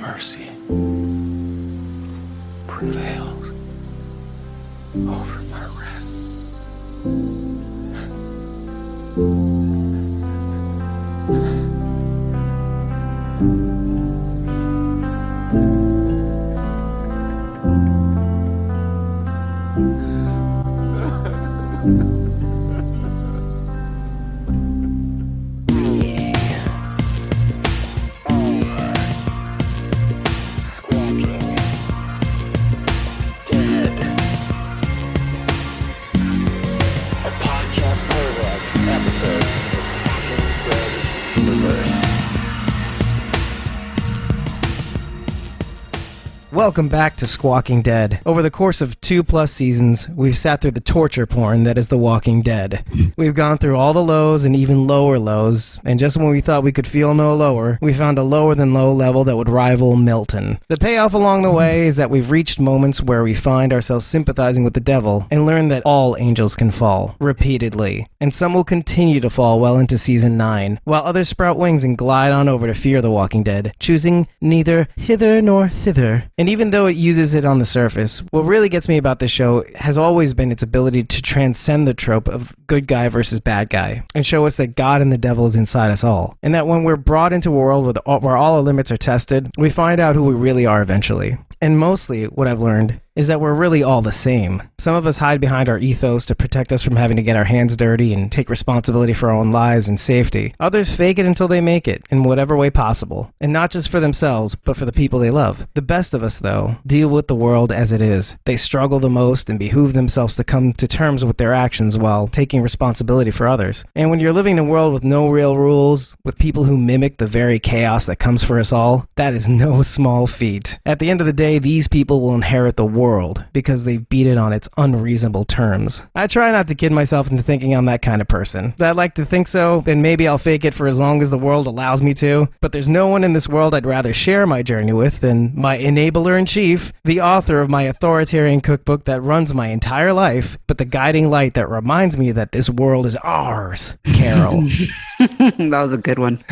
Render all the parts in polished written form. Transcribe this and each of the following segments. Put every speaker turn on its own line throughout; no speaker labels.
mercy prevails over my wrath.
Welcome back to Squawking Dead. Over the course of 2+ seasons, we've sat through the torture porn that is The Walking Dead. We've gone through all the lows and even lower lows, and just when we thought we could feel no lower, we found a lower than low level that would rival Milton. The payoff along the way is that we've reached moments where we find ourselves sympathizing with the devil and learn that all angels can fall, repeatedly. And some will continue to fall well into Season 9, while others sprout wings and glide on over to fear The Walking Dead, choosing neither hither nor thither. And even though it uses it on the surface, what really gets me about this show has always been its ability to transcend the trope of good guy versus bad guy and show us that God and the devil is inside us all. And that when we're brought into a world where all our limits are tested, we find out who we really are eventually. And mostly, what I've learned is that we're really all the same. Some of us hide behind our ethos to protect us from having to get our hands dirty and take responsibility for our own lives and safety. Others fake it until they make it, in whatever way possible. And not just for themselves, but for the people they love. The best of us, though, deal with the world as it is. They struggle the most and behoove themselves to come to terms with their actions while taking responsibility for others. And when you're living in a world with no real rules, with people who mimic the very chaos that comes for us all, that is no small feat. At the end of the day, these people will inherit the world because they've beat it on its unreasonable terms. I try not to kid myself into thinking I'm that kind of person. I'd like to think so, then maybe I'll fake it for as long as the world allows me to, but there's no one in this world I'd rather share my journey with than my enabler-in-chief, the author of my authoritarian cookbook that runs my entire life, but the guiding light that reminds me that this world is ours, Carol.
That was a good one.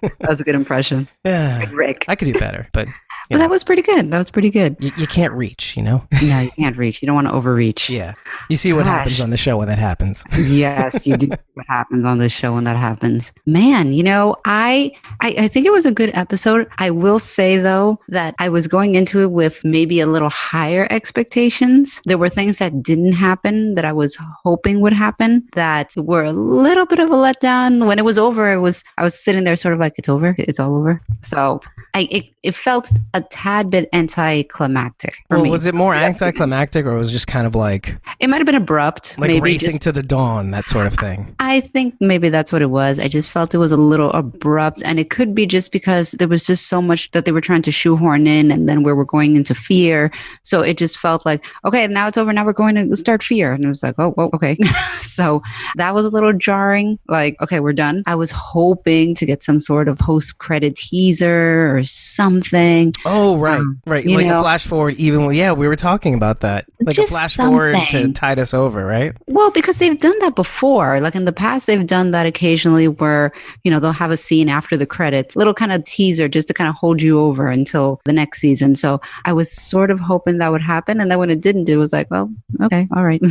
That was a good impression.
Yeah,
Good Rick.
I could do better, but...
Well, that was pretty good. That was pretty good.
You can't reach, you know?
No, you can't reach. You don't want to overreach.
Yeah. You see what happens on the show when that happens.
Yes, you do see what happens on this show when that happens. Man, you know, I think it was a good episode. I will say, though, that I was going into it with maybe a little higher expectations. There were things that didn't happen that I was hoping would happen that were a little bit of a letdown. When it was over, I was sitting there sort of like, it's over. It's all over. So it felt a tad bit anticlimactic for me.
Was it more anticlimactic, or was it just kind of like...
It might have been abrupt.
Like
maybe
racing to the dawn, that sort of thing.
I think maybe that's what it was. I just felt it was a little abrupt, and it could be just because there was just so much that they were trying to shoehorn in, and then we were going into fear. So it just felt like, okay, now it's over. Now we're going to start fear. And it was like, oh, well, okay. So that was a little jarring. Like, okay, we're done. I was hoping to get some sort of post-credit teaser or something.
Oh, right. Right. Like a flash forward, even, we were talking about that. Like a flash forward to tide us over, right?
Well, because they've done that before. Like in the past, they've done that occasionally where, they'll have a scene after the credits, little kind of teaser just to kind of hold you over until the next season. So I was sort of hoping that would happen. And then when it didn't, it was like, well, okay, all right.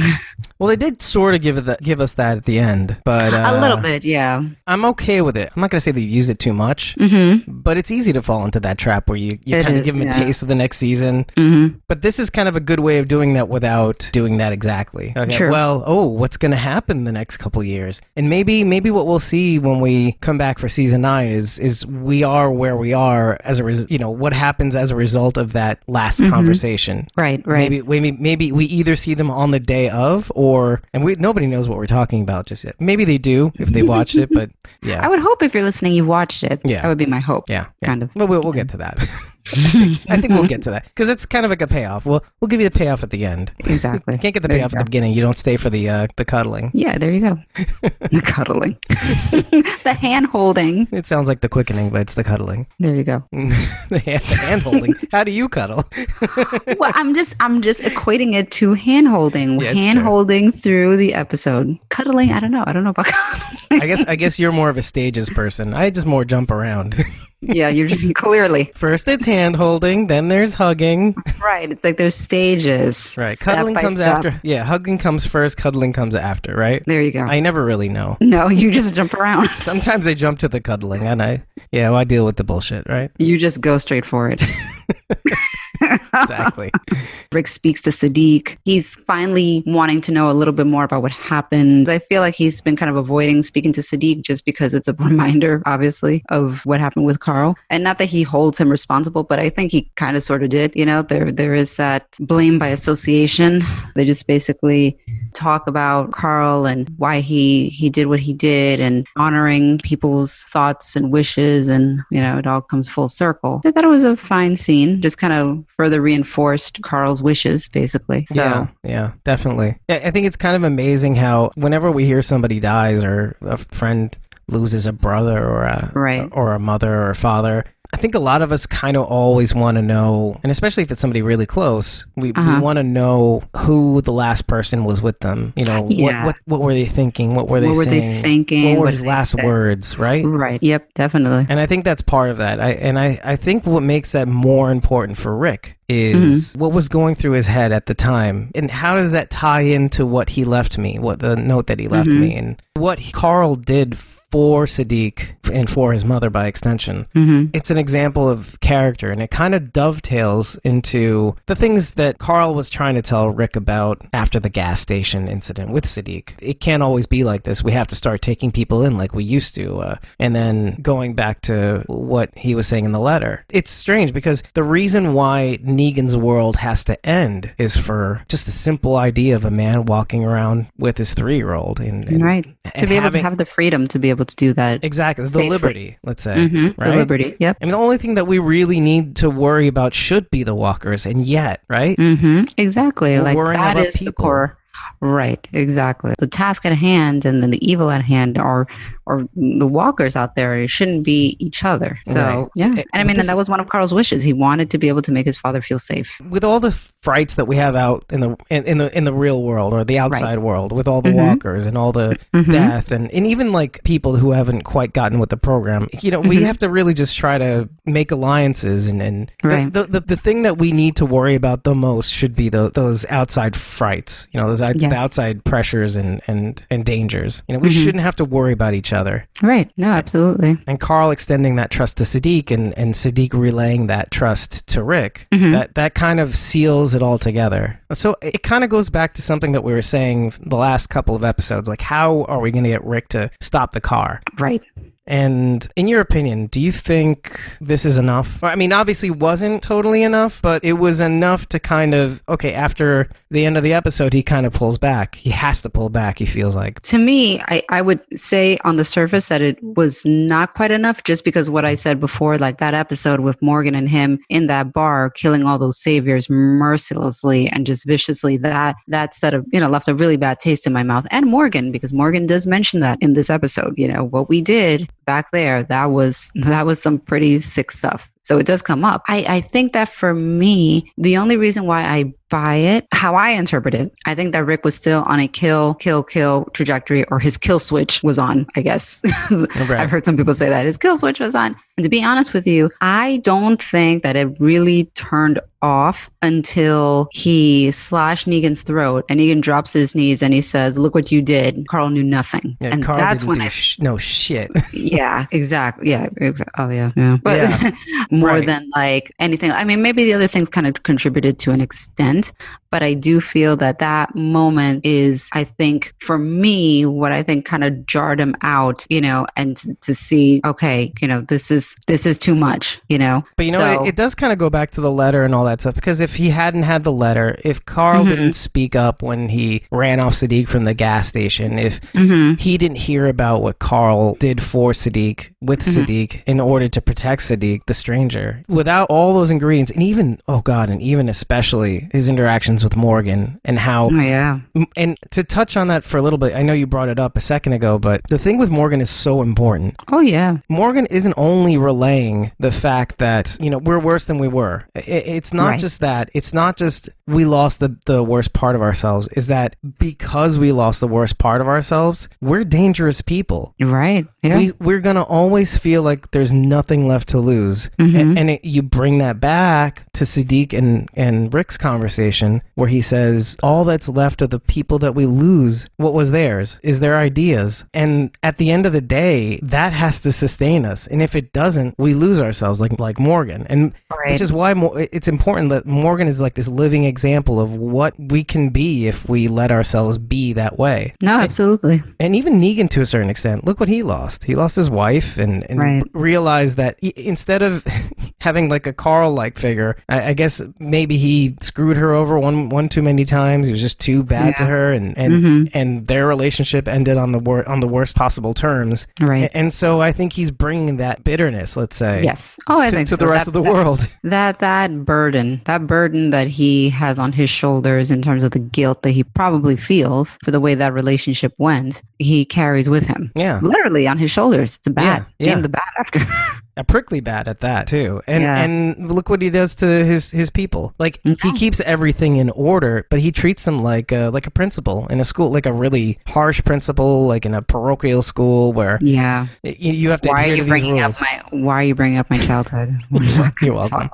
Well, they did sort of give us that at the end, but...
a little bit, yeah.
I'm okay with it. I'm not going to say they use it too much, but it's easy to fall into that trap where you kind of give them a taste of the next season. But this is kind of a good way of doing that without doing that exactly. Okay.
Sure.
Well, what's going to happen the next couple years? And maybe what we'll see when we come back for season 9 is we are where we are as what happens as a result of that last conversation.
Right.
Maybe we either see them on the day of, and nobody knows what we're talking about just yet. Maybe they do if they've watched it, but yeah.
I would hope if you're listening, you've watched it.
Yeah.
That would be my hope.
Yeah.
Kind of.
Well, we'll get to that. I think we'll get to that because it's kind of like a payoff. We'll give you the payoff at the end.
Exactly.
You can't get the payoff at the beginning. You don't stay for the cuddling.
Yeah, there you go. The cuddling. The hand holding.
It sounds like the quickening, but it's the cuddling.
There you go.
The hand holding. How do you cuddle?
Well, I'm just equating it to hand holding.
Yeah,
hand holding through the episode. Cuddling, I don't know about cuddling.
I guess you're more of a stages person. I just more jump around.
Yeah, you're just clearly.
First it's hand hand holding, then there's hugging.
Right. It's like there's stages.
Right.
Step
Cuddling
by
comes
step.
after. Yeah, hugging comes first, cuddling comes after, right?
There you go.
I never really know.
No, you just jump around.
Sometimes I jump to the cuddling and I deal with the bullshit, right?
You just go straight for it.
Exactly.
Rick speaks to Sadiq. He's finally wanting to know a little bit more about what happened. I feel like he's been kind of avoiding speaking to Sadiq just because it's a reminder, obviously, of what happened with Carl. And not that he holds him responsible, but I think he kind of sort of did. You know, there is that blame by association. They just basically talk about Carl and why he did what he did and honoring people's thoughts and wishes. And, you know, it all comes full circle. I thought it was a fine scene, just kind of further reinforced Carl's wishes, basically. So.
Yeah, definitely. I think it's kind of amazing how whenever we hear somebody dies or a friend loses a brother or a mother or a father, I think a lot of us kind of always want to know, and especially if it's somebody really close, we want to know who the last person was with them. You know, what were they thinking? What were they saying? What were his last words, right?
Right. Yep, definitely.
And I think that's part of that. I think what makes that more important for Rick is what was going through his head at the time, and how does that tie into what he left me, what the note that he left me, and what Carl did for Sadiq and for his mother by extension. It's an example of character, and it kind of dovetails into the things that Carl was trying to tell Rick about after the gas station incident with Sadiq. It can't always be like this. We have to start taking people in like we used to. And then going back to what he was saying in the letter. It's strange because the reason why Negan's world has to end is for just the simple idea of a man walking around with his 3-year-old. And
right. To be able to have the freedom to be able to do that.
Exactly. It's the liberty, let's say.
Right? The liberty. Yep.
I mean, the only thing that we really need to worry about should be the walkers, and yet, right?
Exactly.
We're
like
worrying
that
about
is the
people.
core. Right, exactly. The task at hand and then the evil at hand are the walkers out there. It shouldn't be each other. So, yeah. And I mean, and that was one of Carl's wishes. He wanted to be able to make his father feel safe.
With all the frights that we have out in the real world or the outside world, with all the walkers and all the death and even like people who haven't quite gotten with the program, you know, we have to really just try to make alliances and the thing that we need to worry about the most should be those outside frights, you know, those the outside pressures and dangers. You know, we shouldn't have to worry about each other.
Right. No, absolutely.
And Carl extending that trust to Sadiq and Sadiq relaying that trust to Rick, that kind of seals it all together. So it kind of goes back to something that we were saying the last couple of episodes, like how are we going to get Rick to stop the car?
Right.
And in your opinion, do you think this is enough? I mean, obviously wasn't totally enough, but it was enough to kind of, okay, after the end of the episode, he kind of pulls back. He has to pull back, he feels like.
To me, I would say on the surface that it was not quite enough, just because what I said before, like that episode with Morgan and him in that bar, killing all those saviors mercilessly and just viciously, that set of, left a really bad taste in my mouth. And Morgan, because Morgan does mention that in this episode, what we did back there, that was some pretty sick stuff. So it does come up. I think that for me, the only reason why I buy it, how I interpret it, I think that Rick was still on a kill trajectory, or his kill switch was on, I guess. Right. I've heard some people say that his kill switch was on. And to be honest with you, I don't think that it really turned off until he slashed Negan's throat and Negan drops his knees and he says, "Look what you did." Carl knew nothing.
Yeah,
and
Carl
that's
didn't
when
no shit.
Yeah, exactly. Yeah. Oh, yeah. But more than like anything. I mean, maybe the other things kind of contributed to an extent, but I do feel that moment is, I think, for me, what I think kind of jarred him out, and to see, okay, this is too much, But
it does kind of go back to the letter and all that stuff, because if he hadn't had the letter, if Carl didn't speak up when he ran off Sadiq from the gas station, if he didn't hear about what Carl did for Sadiq with Sadiq in order to protect Sadiq, the stranger, without all those ingredients, and even especially his interactions happens with Morgan and how...
Oh, yeah.
And to touch on that for a little bit, I know you brought it up a second ago, but the thing with Morgan is so important.
Oh, yeah.
Morgan isn't only relaying the fact that, we're worse than we were. It's not just that. It's not just we lost the worst part of ourselves. Is that because we lost the worst part of ourselves, we're dangerous people.
Right. Yeah.
We're going to always feel like there's nothing left to lose. And you bring that back to Siddiq and Rick's conversation where he says, all that's left of the people that we lose, what was theirs, is their ideas. And at the end of the day, that has to sustain us. And if it doesn't, we lose ourselves like Morgan. And which is why it's important that Morgan is like this living example of what we can be if we let ourselves be that way.
No, absolutely.
And even Negan, to a certain extent, look what he lost. He lost his wife and realized that instead of having like a Carl-like figure, I guess maybe he screwed her over one too many times. He was just too bad to her, and their relationship ended on the worst possible terms.
Right.
And so I think he's bringing that bitterness, let's say,
yes. Oh, I think
to the rest of the world.
That burden that he has on his shoulders in terms of the guilt that he probably feels for the way that relationship went, he carries with him.
Yeah.
Literally on his shoulders. It's a bat.
Yeah.
Named the bat after.
A prickly bat at that too, and look what he does to his people. Like he keeps everything in order, but he treats them like a principal in a school, like a really harsh principal, like in a parochial school where you have to adhere to these rules.
Why are you bringing up my childhood?
You're welcome.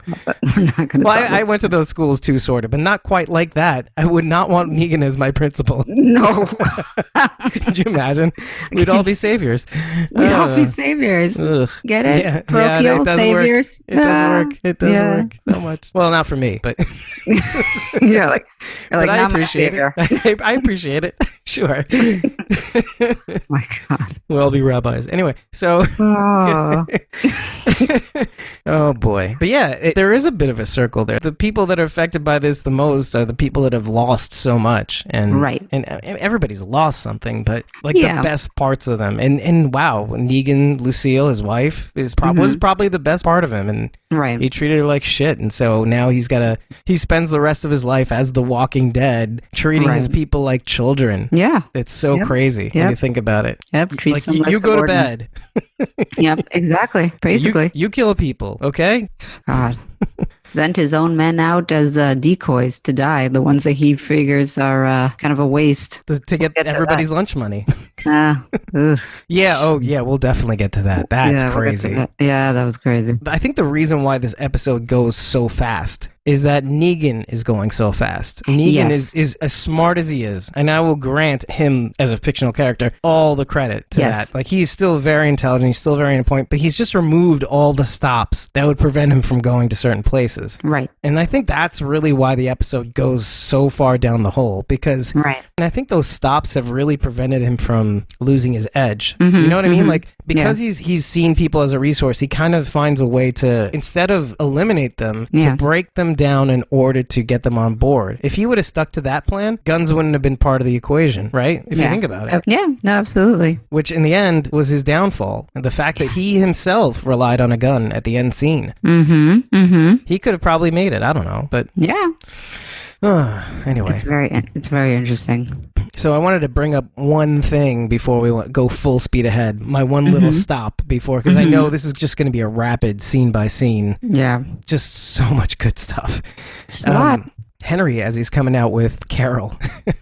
We're not going to.
Well, I went to those schools too, sort of, but not quite like that. I would not want Negan as my principal.
No.
Could you imagine? We'd all be saviors.
We'd all be saviors.
Ugh.
Get it?
Yeah.
Parochial saviors.
It does work. It does work so much. Well, not for me, but
you're like
I appreciate it. I appreciate it. Sure.
My God.
We'll all be rabbis. Anyway, so. Oh boy. But yeah, there is a bit of a circle there. The people that are affected by this the most are the people that have lost so much, and and everybody's lost something, but like the best parts of them. And wow, Negan, Lucille, his wife, was probably the best part of him, and he treated her like shit, and so now he spends the rest of his life as the Walking Dead, treating his people like children. Yeah, it's so crazy when you think about it.
Yep,
like you go to bed.
Yep, exactly. Basically,
you kill people, okay?
God. Sent his own men out as decoys to die, the ones that he figures are kind of a waste.
To get everybody's lunch money.
Yeah,
we'll definitely get to that. That's crazy.
Yeah, that was crazy.
I think the reason why this episode goes so fast is that Negan is going so fast. Negan is as smart as he is, and I will grant him, as a fictional character, all the credit to that. Like, he's still very intelligent, he's still very on point, but he's just removed all the stops that would prevent him from going to certain places. Right. And I think that's really why the episode goes so far down the hole, because and I think those stops have really prevented him from losing his edge. You know what I mean? Like, because he's seen people as a resource, he kind of finds a way to, instead of eliminate them, to break them down in order to get them on board. If he would have stuck to that plan, guns wouldn't have been part of the equation, right? If you think about it.
Yeah, no, absolutely.
Which in the end was his downfall. And the fact that he himself relied on a gun at the end scene. He could have probably made it. I don't know. But anyway.
It's very interesting.
So I wanted to bring up one thing before we go full speed ahead. My one little stop before, because I know this is just going to be a rapid scene by scene. Yeah. Just so much good stuff.
It's a lot.
Henry, as he's coming out with Carol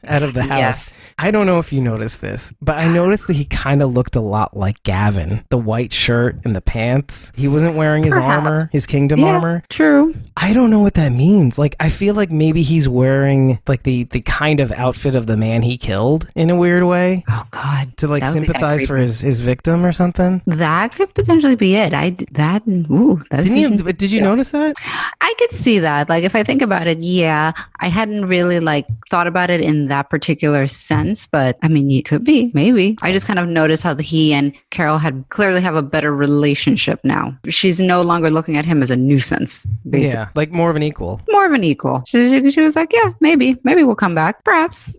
out of the house. Yes. I don't know if you noticed this, but I noticed that he kind of looked a lot like Gavin. The white shirt and the pants. He wasn't wearing his armor, his kingdom armor.
True.
I don't know what that means. Like, I feel like maybe he's wearing like the kind of outfit of the man he killed in a weird way.
Oh God.
To like sympathize for his victim or something.
That could potentially be it.
Did you notice that?
I could see that. Like, if I think about it, I hadn't really like thought about it in that particular sense, but I mean, it could be, maybe. I just kind of noticed how he and Carol clearly have a better relationship now. She's no longer looking at him as a nuisance, basically.
Yeah, like more of an equal.
More of an equal. She was like, yeah, maybe we'll come back, perhaps.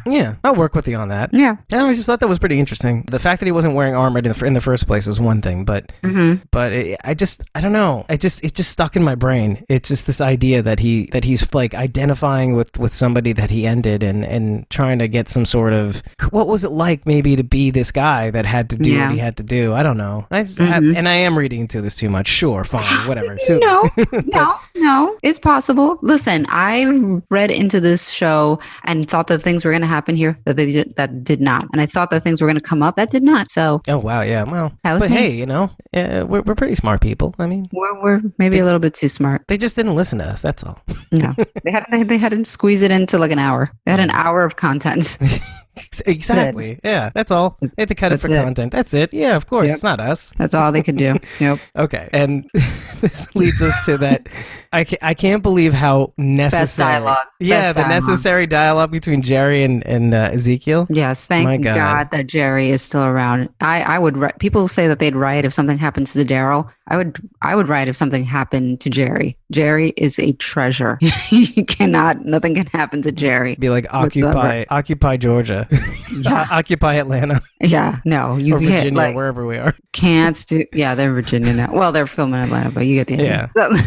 Yeah, I'll work with you on that.
Yeah.
And I just thought that was pretty interesting. The fact that he wasn't wearing armor in the first place is one thing, but I don't know. It just stuck in my brain. It's just this idea that he's like identifying with somebody that he ended and trying to get some sort of, what was it like maybe to be this guy that had to do what he had to do. I don't know. And I am reading into this too much. Sure, fine, whatever. So,
no, it's possible. Listen, I read into this show and thought that things were going to happen here that did not, and I thought that things were going to come up that did not. So,
oh wow, yeah, well, but
me.
hey, we're pretty smart people. I mean,
we're maybe a little bit too smart.
They just didn't listen to us. That's all.
No, they had to squeeze it into like an hour. They had an hour of content.
Exactly. Yeah, that's all. They had to cut it for content. That's it. Yeah, of course. Yep. It's not us.
That's all they could do. Yep.
Okay. And this leads us to that. I can't believe how necessary.
Best dialogue.
Yeah, the necessary dialogue between Jerry and Ezekiel.
Yes. Thank God that Jerry is still around. I would. People say that they'd riot if something happens to Daryl. I would riot if something happened to Jerry. Jerry is a treasure. Nothing can happen to Jerry.
Be like Occupy Georgia. Yeah. Occupy Atlanta.
Yeah, no.
Or Virginia, wherever we are.
Can't do, yeah, they're Virginia now. Well, they're filming Atlanta, but you get the idea. Yeah.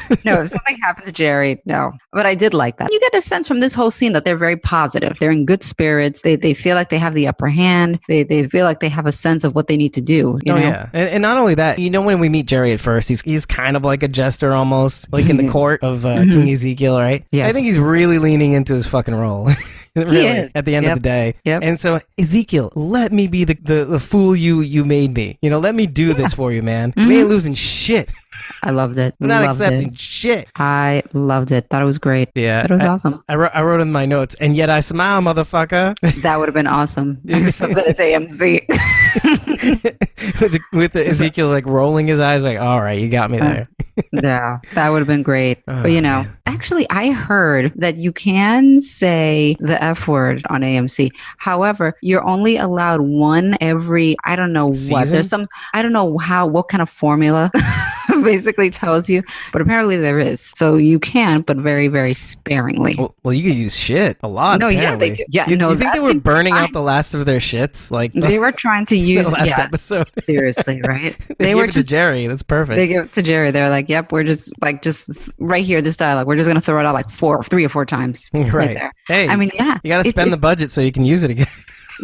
So, no, if something happened to Jerry, no. But I did like that. You get a sense from this whole scene that they're very positive. They're in good spirits. They feel like they have the upper hand. They feel like they have a sense of what they need to do. You know?
Yeah. And not only that, when we meet Jerry at first, he's kind of like a jester almost, like in the court of King Ezekiel, right?
Yes.
I think he's really leaning into his fucking role. Really, at the end of the day.
Yep.
And so, Ezekiel, let me be the fool you made me. Let me do this for you, man. We ain't losing shit.
I loved it.
We're not accepting shit.
I loved it. Thought it was great.
Yeah.
That was awesome.
I wrote in my notes, and yet I smile, motherfucker.
That would have been awesome. Except that it's AMC.
with the Ezekiel like rolling his eyes like, all right, you got me there.
Yeah, that would have been great. But actually I heard that you can say the F word on AMC. However, you're only allowed one every, I don't know
season?
What. There's some, I don't know what kind of formula basically tells you, but apparently there is. So you can, but very, very sparingly.
Well, you could use shit a lot. No,
apparently. Yeah, they do. Yeah,
you think they were burning out the last of their shits? Like
they were trying to use
the last episode.
Seriously, right?
They were to Jerry. That's perfect.
They give it to Jerry. They're like, "Yep, we're just right here. This dialogue, we're just gonna throw it out like 3 or 4 times."
Right
there.
Hey,
I mean, yeah,
you got to spend the budget so you can use it again.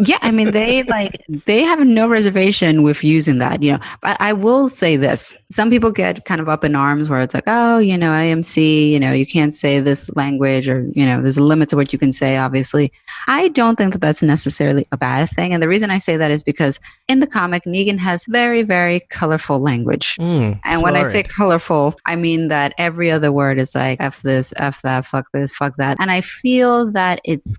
Yeah, I mean, they have no reservation with using that, But I will say this. Some people get kind of up in arms where it's like, oh, AMC, you can't say this language or, there's a limit to what you can say, obviously. I don't think that that's necessarily a bad thing. And the reason I say that is because in the comic, Negan has very, very colorful language. And when I say colorful, I mean that every other word is like, F this, F that, fuck this, fuck that. And I feel that it's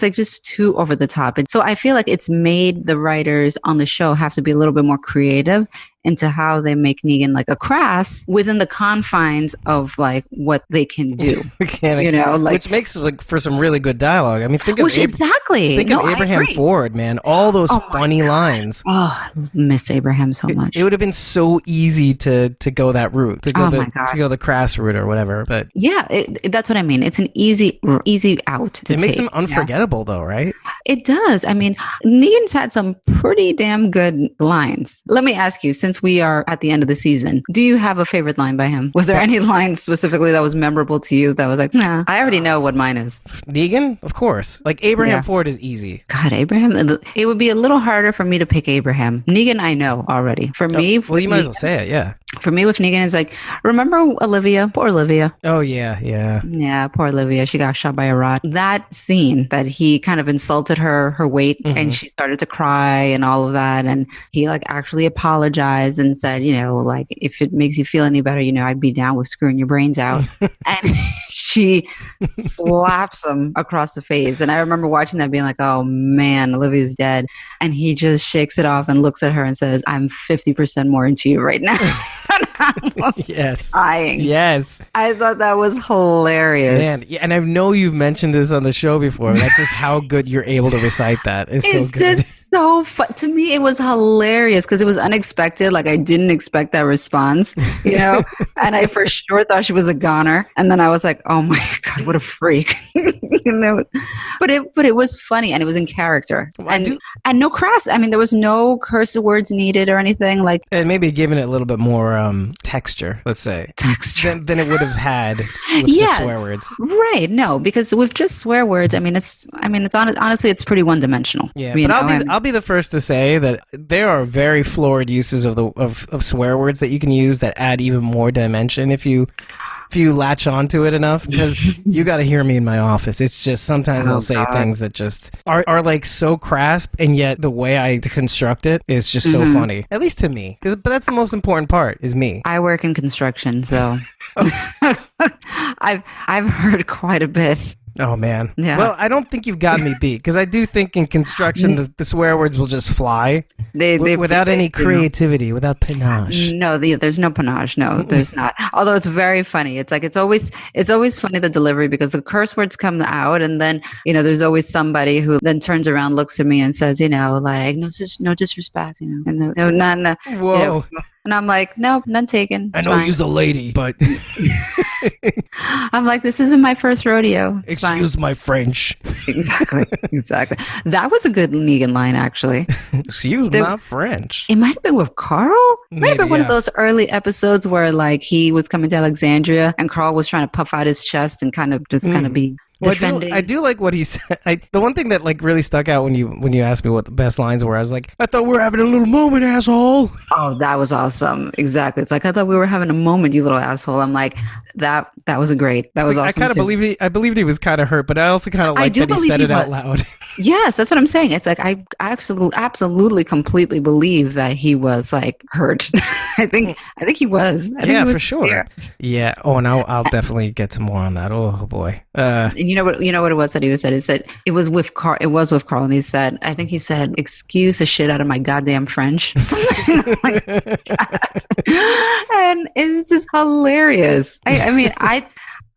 like just too over the top. So I feel like it's made the writers on the show have to be a little bit more creative into how they make Negan like a crass within the confines of like what they can do.
Which makes like for some really good dialogue. I mean, think of Abraham Ford, man. All those funny lines.
Oh, I miss Abraham so much.
It would have been so easy to go that route, to go the crass route or whatever. But
yeah, that's what I mean. It's an easy out.
It makes him unforgettable, though, right?
It does. I mean, Negan's had some pretty damn good lines. Let me ask you, since we are at the end of the season, do you have a favorite line by him? Was there any line specifically that was memorable to you that was like, nah, I already know what mine is?
Negan, of course. Like Abraham Ford is easy.
God, Abraham, it would be a little harder for me to pick Abraham. Negan, I know already. For me,
well, you might as well say it, yeah.
For me with Negan, it's like, remember Olivia? Poor Olivia.
Oh, yeah.
Yeah, poor Olivia. She got shot by a rot. That scene that he kind of insulted her weight and she started to cry and all of that. And he like actually apologized and said, like, if it makes you feel any better, I'd be down with screwing your brains out. And she slaps him across the face. And I remember watching that being like, oh man, Olivia's dead. And he just shakes it off and looks at her and says, I'm 50% more into you right now.
Yes.
Dying.
Yes.
I thought that was hilarious.
Man, yeah, and I know you've mentioned this on the show before. That's just how good you're able to recite that. It's so good.
It's just so fun. To me, it was hilarious because it was unexpected. Like I didn't expect that response, And I for sure thought she was a goner. And then I was like, oh my God, what a freak. you know, but it was funny and it was in character.
Well,
And no crass. I mean, there was no curse words needed or anything like.
And maybe giving it a little bit more texture, let's say, than it would have had with just swear words.
Right. No, because with just swear words, honestly, it's pretty one dimensional.
Yeah, but I'll be the first to say that there are very florid uses of swear words that you can use that add even more dimension if you latch onto it enough, because you got to hear me in my office. It's just sometimes I'll say things that just are like so crass, and yet the way I construct it is just so funny, at least to me. But that's the most important part, is me.
I work in construction, so I've heard quite a bit.
Oh, man.
Yeah.
Well, I don't think you've got me beat, because I do think in construction the swear words will just fly without any creativity, without panache.
No, there's no panache. No, there's not. Although it's very funny. It's like it's always funny, the delivery, because the curse words come out, and then there's always somebody who then turns around, looks at me, and says, like, no disrespect, and no, none.
Whoa.
And I'm like, nope, none taken.
It's I know fine. You're a lady, but
I'm like, this isn't my first rodeo. It's
Excuse
fine.
My French.
Exactly. That was a good Negan line, actually.
Excuse my French.
It might have been with Carl. It might have been one of those early episodes where like he was coming to Alexandria and Carl was trying to puff out his chest and kind of be
well, I do like what he said. The one thing that like really stuck out when you asked me what the best lines were, I was like, I thought we were having a little moment, asshole.
Oh, that was awesome. Exactly. It's like, I thought we were having a moment, you little asshole. I'm like, that was great. That was awesome.
I believed he was kind of hurt, but I also kind of like that he said it out loud.
Yes, that's what I'm saying. It's like I absolutely completely believe that he was like hurt. I think he was. I think he was
for sure. There. Yeah. Oh, and I'll definitely get some more on that. Oh boy.
And you know what it was that he said? He said it was with Carl. It was with Carl, and he said, "Excuse the shit out of my goddamn French." Something like that. And it's just hilarious.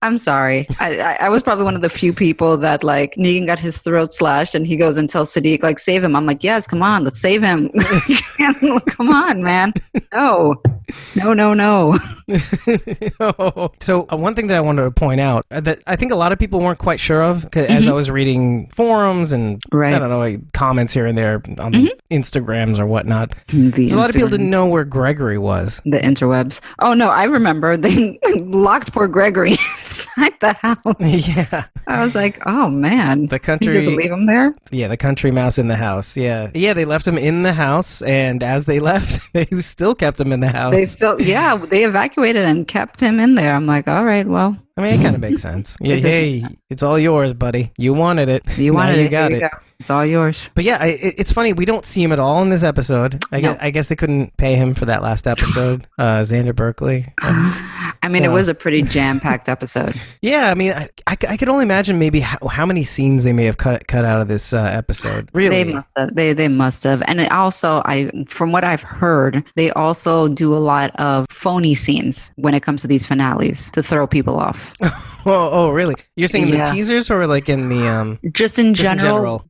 I'm sorry. I was probably one of the few people that like Negan got his throat slashed and he goes and tells Sadiq, like, save him. I'm like, yes, come on, let's save him. Come on, man. No.
So one thing that I wanted to point out that I think a lot of people weren't quite sure of, as I was reading forums and I don't know, like, comments here and there on the Instagrams or whatnot. A lot of people didn't know where Gregory was.
The interwebs. Oh no, I remember they locked poor Gregory inside the house.
Yeah.
I was like, oh man.
The country.
You just leave him there?
Yeah, the country mouse in the house. Yeah. Yeah, they left him in the house, and as they left, they still kept him in the house.
They evacuated and kept him in there. I'm like, all right, well.
I mean, it kind of makes sense. Yeah, hey, it's all yours, buddy. You wanted it.
You wanted it.
You got it.
Go. It's all yours.
But yeah, it's funny. We don't see him at all in this episode. I guess they couldn't pay him for that last episode. Xander Berkeley.
I mean, it was a pretty jam-packed episode.
Yeah, I mean, I could only imagine maybe how many scenes they may have cut out of this episode. Really,
they must have. They must have. And it also, from what I've heard, they also do a lot of phony scenes when it comes to these finales to throw people off.
Oh, really? You're saying in the teasers or like in the
just in general,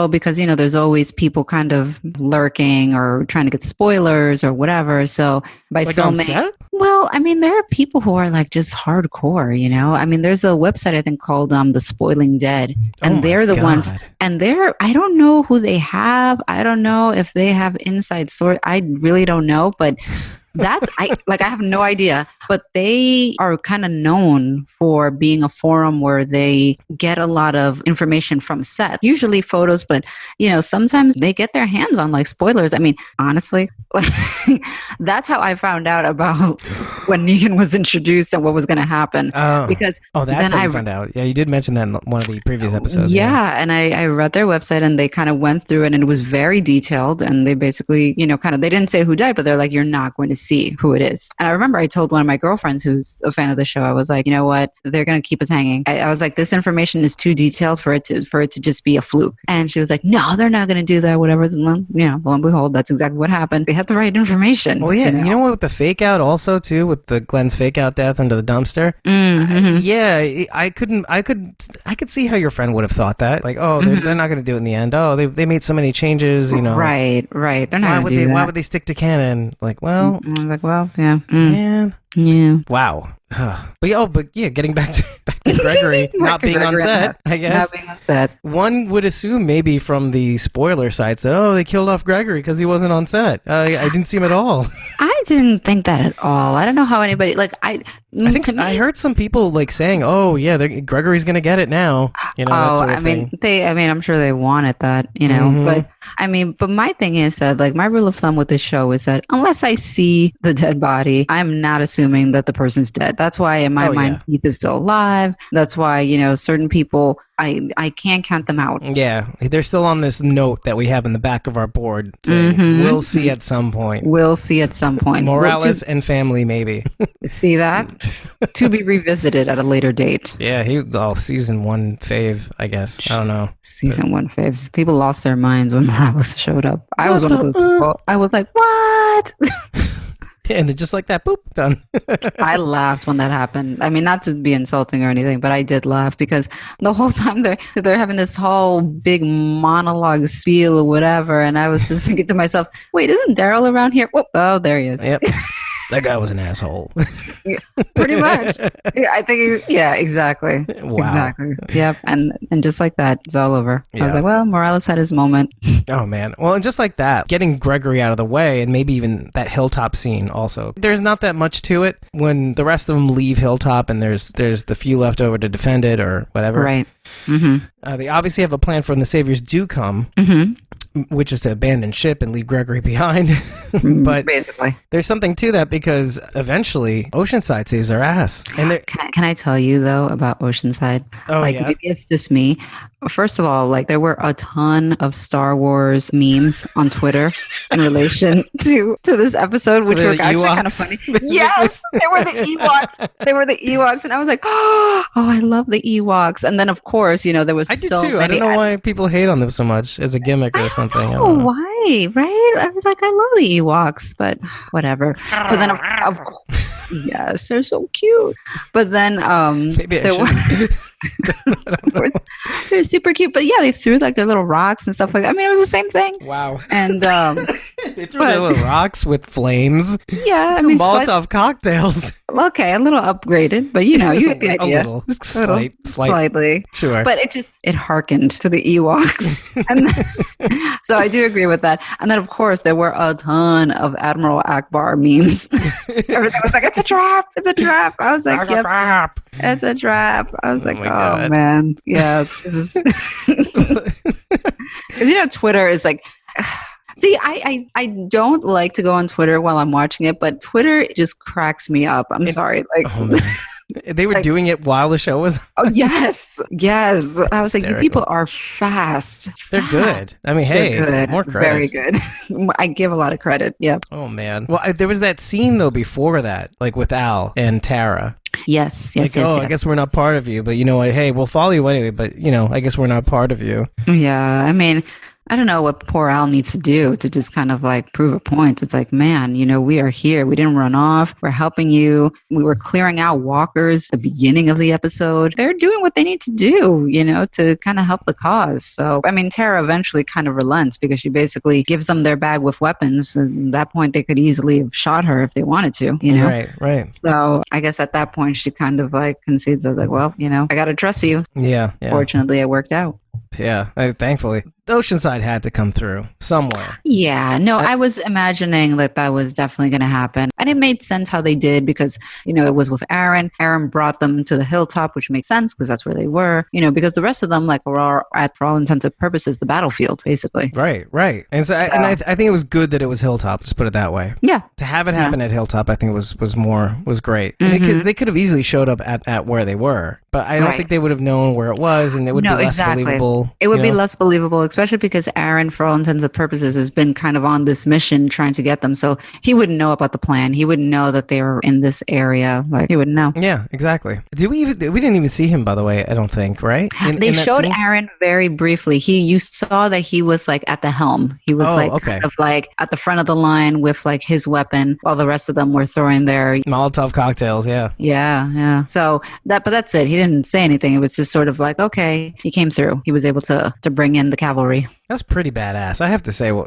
because there's always people kind of lurking or trying to get spoilers or whatever. So by
like
filming,
on set?
Well, I mean, there are people who are like just hardcore, I mean, there's a website I think called The Spoiling Dead, and they're the ones, and I don't know who they have. I don't know if they have inside source. I really don't know, but I have no idea, but they are kind of known for being a forum where they get a lot of information from set, usually photos, but sometimes they get their hands on like spoilers. I mean, honestly, that's how I found out about when Negan was introduced and what was going to happen. Because
that's how you found out. Yeah, you did mention that in one of the previous episodes.
Yeah, and I read their website and they kind of went through it and it was very detailed, and they basically, they didn't say who died, but they're like, you're not going to see who it is. And I remember I told one of my girlfriends who's a fan of the show, I was like, you know what? They're going to keep us hanging. I was like, this information is too detailed for it to just be a fluke. And she was like, no, they're not going to do that, whatever. Lo and behold, that's exactly what happened. They had the right information.
Well, yeah. You know what? With the fake out also too, with the Glenn's fake out death under the dumpster. I could see how your friend would have thought that. Like, they're not going to do it in the end. Oh, they made so many changes,
Right. They're not going to do that.
Why would they stick to canon? Like, well,
yeah.
Man.
Yeah.
Wow. But getting back to Gregory not being on set, I guess.
Not being on set.
One would assume maybe from the spoiler sites that, they killed off Gregory because he wasn't on set. I didn't see him at all.
I didn't think that at all. I don't know how anybody,
I heard some people saying, Gregory's going to get it now. That sort of thing.
I'm sure they wanted that, but my thing is that my rule of thumb with this show is that unless I see the dead body, I'm not assuming that the person's dead. That's why in my mind, Keith is still alive. That's why, certain people, I can't count them out.
Yeah, they're still on this note that we have in the back of our board. We'll see at some point. Morales and family, maybe.
See that? To be revisited at a later date.
Yeah, he was season 1 fave, I guess. I don't know.
Season 1 fave. People lost their minds when Morales showed up. I was one of those people. I was like, what?
And then just like that, boop, done.
I laughed when that happened. I mean, not to be insulting or anything, but I did laugh because the whole time they're having this whole big monologue spiel or whatever, and I was just thinking to myself, wait, isn't Daryl around here? Oh, there he is.
Yep. That guy was an asshole.
Yeah, pretty much. Yeah, I think, exactly.
Wow.
Exactly. Yep. And just like that, it's all over.
Yeah.
I was like, well, Morales had his moment.
Oh, man. Well, and just like that, getting Gregory out of the way and maybe even that Hilltop scene also. There's not that much to it when the rest of them leave Hilltop and there's the few left over to defend it or whatever.
Right. Mm-hmm.
They obviously have a plan for when the Saviors do come. Which is to abandon ship and leave Gregory behind. But
basically,
there's something to that because eventually Oceanside saves their ass. And
can I tell you though about Oceanside?
Oh, yeah.
Maybe it's just me. First of all, there were a ton of Star Wars memes on Twitter in relation to this episode, which were actually kind of funny. Yes, they were the Ewoks. They were the Ewoks, and I was like, oh, I love the Ewoks. And then, of course, there was
I did too. I don't know why people hate on them so much as a gimmick or something. I don't know
why, right? I was like, I love the Ewoks, but whatever. But then, of course, yes, they're so cute. But then,
maybe
they're super cute. But yeah, they threw their little rocks and stuff like that. I mean, it was the same thing.
Wow.
And
they threw their little rocks with flames.
Yeah, I mean,
Molotov cocktails.
Okay, a little upgraded, but you get the idea.
A little,
slightly.
Sure.
But it harkened to the Ewoks. And so I do agree with that. And then, of course, there were a ton of Admiral Akbar memes. Everything was like, it's a trap. It's a trap. I was like, yep, it's a trap. I was like, oh, man. Yeah. This is... Because, Twitter is like... See, I don't like to go on Twitter while I'm watching it, but Twitter just cracks me up. I'm sorry.
They were doing it while the show was on.
Oh, yes. I was like, you people are fast.
They're good. I mean, hey, more credit.
Very good. I give a lot of credit. Yep.
Oh, man. Well, there was that scene, though, before that, with Al and Tara.
Yes.
I guess we're not part of you, but hey, we'll follow you anyway, but, I guess we're not part of you.
Yeah, I mean... I don't know what poor Al needs to do to just kind of prove a point. It's like, man, we are here. We didn't run off. We're helping you. We were clearing out walkers at the beginning of the episode. They're doing what they need to do, to kind of help the cause. So, I mean, Tara eventually kind of relents because she basically gives them their bag with weapons. And at that point, they could easily have shot her if they wanted to,
Right.
So I guess at that point, she kind of concedes. I was like, well, I got to trust you.
Yeah.
Fortunately, it worked out.
Yeah, thankfully. Oceanside had to come through somewhere.
Yeah, no, I was imagining that was definitely going to happen. And it made sense how they did because, it was with Aaron. Aaron brought them to the hilltop, which makes sense because that's where they were, because the rest of them were at, for all intents and purposes, the battlefield, basically.
Right. And so I think it was good that it was Hilltop, let's put it that way.
Yeah.
To have it happen at Hilltop, I think was great. Mm-hmm. They could have easily showed up at where they were, but I don't think they would have known where it was and it would be less believable.
It would be less believable, especially because Aaron, for all intents and purposes, has been kind of on this mission trying to get them. So he wouldn't know about the plan. He wouldn't know that they were in this area. He wouldn't know.
Yeah, exactly. We didn't even see him, by the way, I don't think, right?
They showed Aaron very briefly. You saw that he was at the helm. He was kind of at the front of the line with his weapon while the rest of them were throwing their
Molotov cocktails. Yeah.
Yeah. So that's it. He didn't say anything. It was just sort of okay, he came through. He was able to bring in the cavalry story.
That's pretty badass. I have to say, our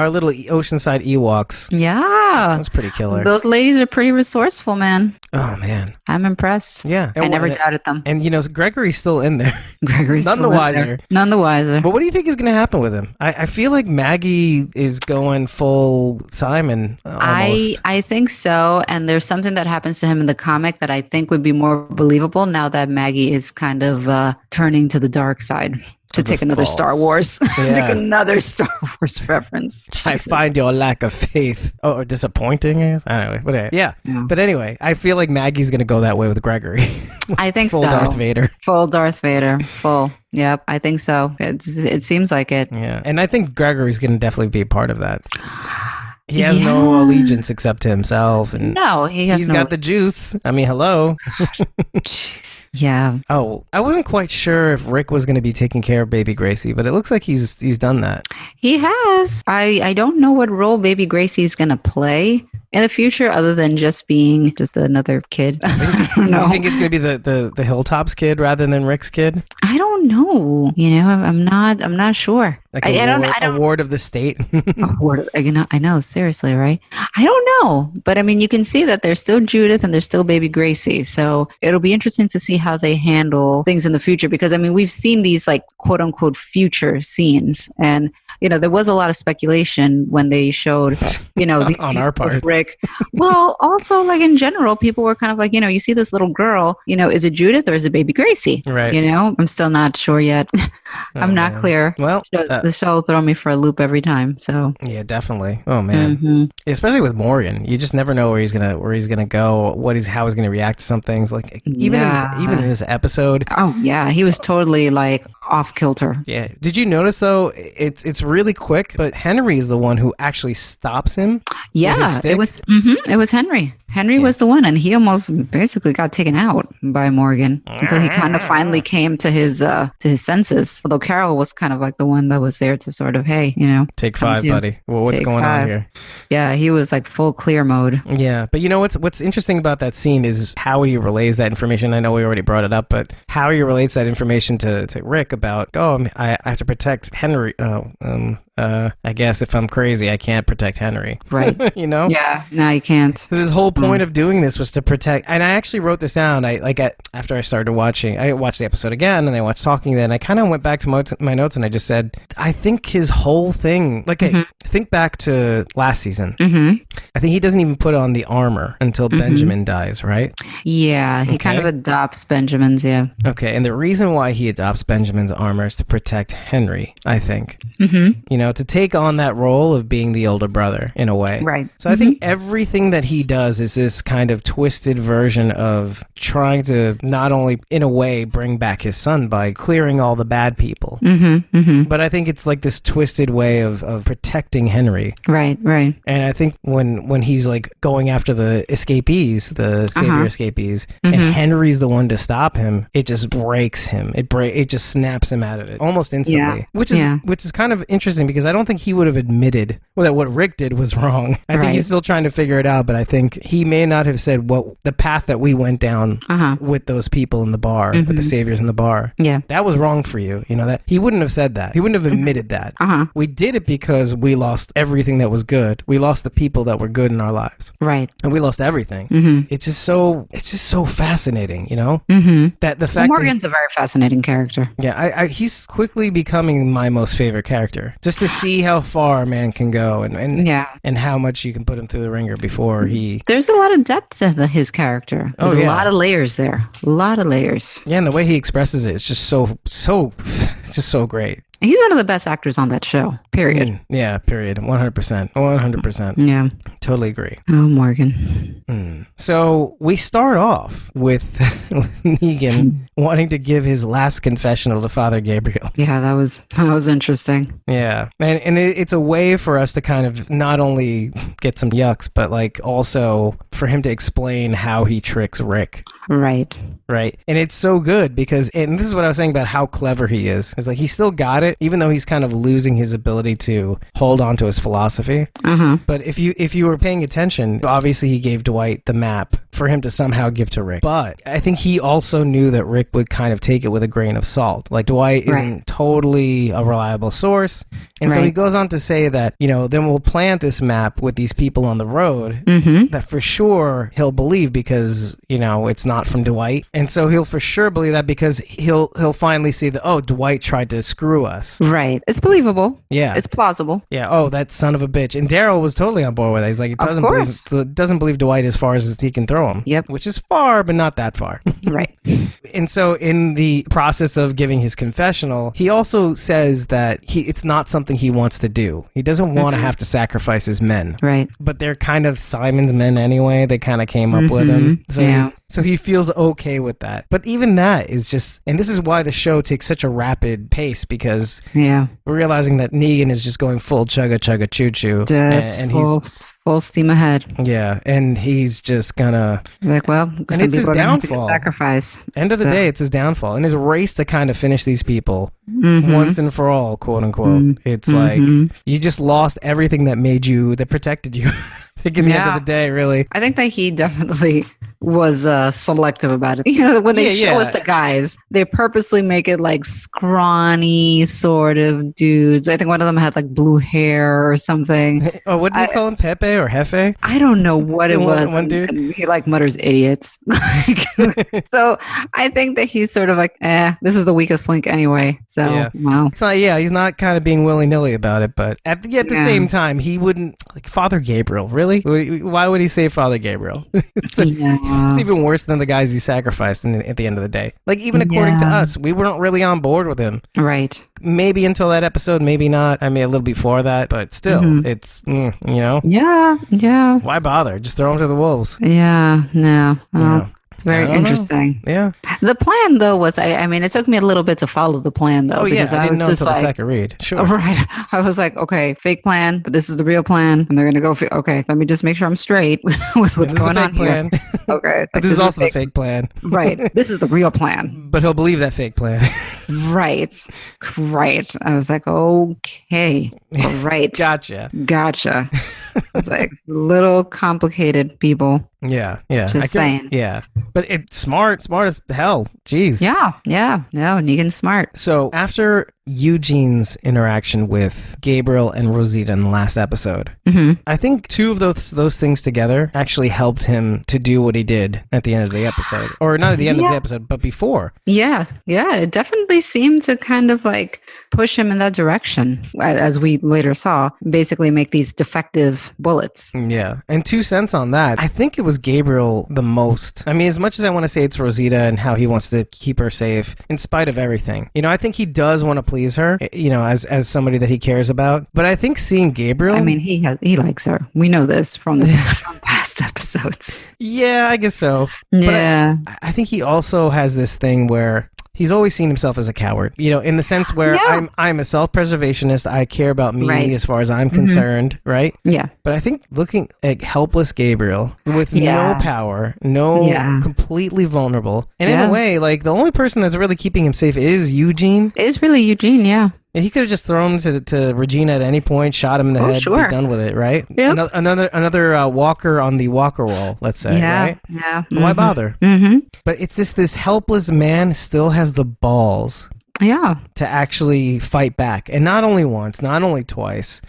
little Oceanside Ewoks.
Yeah.
That's pretty killer.
Those ladies are pretty resourceful, man.
Oh, man.
I'm impressed.
Yeah.
I never doubted them.
And, Gregory's still in there.
Gregory's
None
still
the
in
wiser.
there. None the wiser.
But what do you think is going to happen with him? I feel like Maggie is going full Simon almost.
I think so. And there's something that happens to him in the comic that I think would be more believable now that Maggie is kind of turning to the dark side. To take another Star Wars. Take another Star Wars reference.
I find your lack of faith or disappointing. Anyway, but yeah. But anyway, I feel like Maggie's going to go that way with Gregory.
I think
Full
so.
Darth Vader.
Full Darth Vader. Full. Yep, I think so. It seems like it.
Yeah, and I think Gregory's going to definitely be a part of that. He has no allegiance except to himself, and he's got the juice. I mean, hello.
Jeez. Yeah.
Oh, I wasn't quite sure if Rick was going to be taking care of baby Gracie, but it looks like he's done that.
He has. I don't know what role baby Gracie is going to play in the future, other than just being just another kid. I don't know.
You think it's going to be the Hilltops kid rather than Rick's kid?
I don't know. I'm not sure.
Like a ward of the state.
A ward. I know. Seriously, right? I don't know, but I mean, you can see that there's still Judith and there's still baby Gracie. So it'll be interesting to see how they handle things in the future, because I mean, we've seen these like quote unquote future scenes, and there was a lot of speculation when they showed, these
on our part
of Rick. Well, also like in general, people were kind of like, you see this little girl, is it Judith or is it baby Gracie?
Right.
I'm still not sure yet. I'm not clear.
Well,
the show will throw me for a loop every time. So
yeah, definitely. Oh man, especially with Morgan, you just never know where he's gonna go, how he's gonna react to some things. Like even in this episode.
Oh yeah, he was totally like off kilter.
Yeah. Did you notice though? It's really quick, but Henry is the one who actually stops him.
Yeah, it was. It was Henry. Henry was the one, and he almost basically got taken out by Morgan until he kind of finally came to his senses. Although Carol was kind of like the one that was there to sort of, hey,
take 5, buddy. Well, what's going on here?
Yeah, he was like full clear mode.
Yeah, but what's interesting about that scene is how he relays that information. I know we already brought it up, but how he relates that information to Rick about, I have to protect Henry. I guess if I'm crazy, I can't protect Henry.
Right. Yeah, no, you can't.
His whole point of doing this was to protect, and I actually wrote this down. After I started watching, I watched the episode again, and I watched Talking Dead, and I kind of went back to my notes, and I just said, I think his whole thing, I think back to last season. I think he doesn't even put on the armor until Benjamin dies, right?
Yeah, he kind of adopts Benjamin's, yeah.
Okay, and the reason why he adopts Benjamin's armor is to protect Henry, I think. To take on that role of being the older brother in a way.
Right.
So I think everything that he does is this kind of twisted version of trying to not only, in a way, bring back his son by clearing all the bad people, but I think it's like this twisted way of protecting Henry.
Right.
And I think when he's like going after the escapees, the savior escapees, and Henry's the one to stop him, it just breaks him. It just snaps him out of it almost instantly, which is kind of interesting because I don't think he would have admitted that what Rick did was wrong. I think he's still trying to figure it out, but I think he may not have said the path that we went down with those people in the bar, with the saviors in the bar.
Yeah.
That was wrong for you. That he wouldn't have said that. He wouldn't have admitted that. We did it because we lost everything that was good. We lost the people that were good in our lives.
Right.
And we lost everything. It's just so fascinating, that the fact
Morgan's a very fascinating character.
Yeah, he's quickly becoming my most favorite character. Just to see how far a man can go and how much you can put him through the ringer before he...
There's a lot of depth to his character. There's a lot of layers there. A lot of layers.
Yeah, and the way he expresses it is just it's just so great.
He's one of the best actors on that show, period.
Yeah, period. 100%. 100%.
Yeah.
Totally agree.
Oh, Morgan.
So we start off with Negan wanting to give his last confessional to Father Gabriel.
Yeah, that was interesting.
Yeah. And it's a way for us to kind of not only get some yucks, but like also for him to explain how he tricks Rick.
Right.
Right. And it's so good because, and this is what I was saying about how clever he is. It's like he still got it, even though he's kind of losing his ability to hold on to his philosophy. But if you were paying attention, obviously he gave Dwight the map for him to somehow give to Rick. But I think he also knew that Rick would kind of take it with a grain of salt. Like Dwight isn't totally a reliable source. And so he goes on to say that, then we'll plant this map with these people on the road that for sure he'll believe because, it's not from Dwight. And so he'll for sure believe that because he'll finally see that, Dwight tried to screw us.
Right. It's believable.
Yeah.
It's plausible.
Yeah. Oh, that son of a bitch. And Daryl was totally on board with it. He's like, he doesn't believe Dwight as far as he can throw him.
Yep.
Which is far, but not that far.
Right.
And so in the process of giving his confessional, he also says that it's not something he wants to do. He doesn't want to have to sacrifice his men.
Right.
But they're kind of Simon's men anyway. They kind of came up with him. So he feels okay with that. But even that is just, and this is why the show takes such a rapid pace because we're realizing that Negan is just going full chugga chugga choo choo.
And he's full steam ahead.
Yeah, and he's just gonna
like, well,
and it's his downfall.
Sacrifice.
End of the day, it's his downfall. In his race to kind of finish these people once and for all, quote unquote. It's like you just lost everything that protected you. I think in the end of the day, really.
I think that he definitely was selective about it. When they show us the guys, they purposely make it like scrawny sort of dudes. I think one of them had like blue hair or something.
Oh, what do you call him? Pepe or Jefe?
I don't know what it was.
One dude?
And he like mutters idiots. So I think that he's sort of like, this is the weakest link anyway. So, well.
It's not, he's not kind of being willy-nilly about it, but at the same time, he wouldn't, like, Father Gabriel, really? Why would he say Father Gabriel? It's even worse than the guys he sacrificed at the end of the day. Like, even according to us, we weren't really on board with him.
Right.
Maybe until that episode, maybe not. I mean, a little before that, but still, it's,
Yeah.
Why bother? Just throw him to the wolves.
Yeah, no. It's very interesting.
Yeah.
The plan, though, was, I mean, it took me a little bit to follow the plan, though.
Oh, yeah. I didn't know until the second read. Sure.
Right. I was like, okay, fake plan, but this is the real plan. And they're going to go, okay, let me just make sure I'm straight with what's going on
plan.
Here. Okay.
Like, this is also the fake plan.
Right. This is the real plan.
But he'll believe that fake plan.
Right. I was like, okay. Right.
Gotcha.
It's like a little complicated, people.
Yeah.
Just saying.
Yeah. But it's smart as hell. Jeez.
Yeah. No, Negan's smart.
So after Eugene's interaction with Gabriel and Rosita in the last episode, I think two of those things together actually helped him to do what he did at the end of the episode. Or not at the end of the episode, but before. Yeah.
It definitely seemed to kind of like push him in that direction, as we later saw, basically make these defective bullets.
Yeah. And 2 cents on that. I think it was Gabriel the most. I mean, as much as I want to say it's Rosita and how he wants to keep her safe in spite of everything, I think he does want to please her, as somebody that he cares about. But I think seeing Gabriel,
I mean, he likes her. We know this from the past episodes.
Yeah, I guess so.
Yeah.
But I think he also has this thing where he's always seen himself as a coward, in the sense where I'm a self-preservationist. I care about me as far as I'm concerned, right?
Yeah.
But I think looking at helpless Gabriel with no power, completely vulnerable, and in a way, like the only person that's really keeping him safe is Eugene.
It is really Eugene, yeah.
He could have just thrown to Regina at any point, shot him in the head, be done with it, right?
Yep.
Another walker on the walker wall, let's say, right?
Yeah.
Why bother? But it's just this helpless man still has the balls to actually fight back. And not only once, not only twice,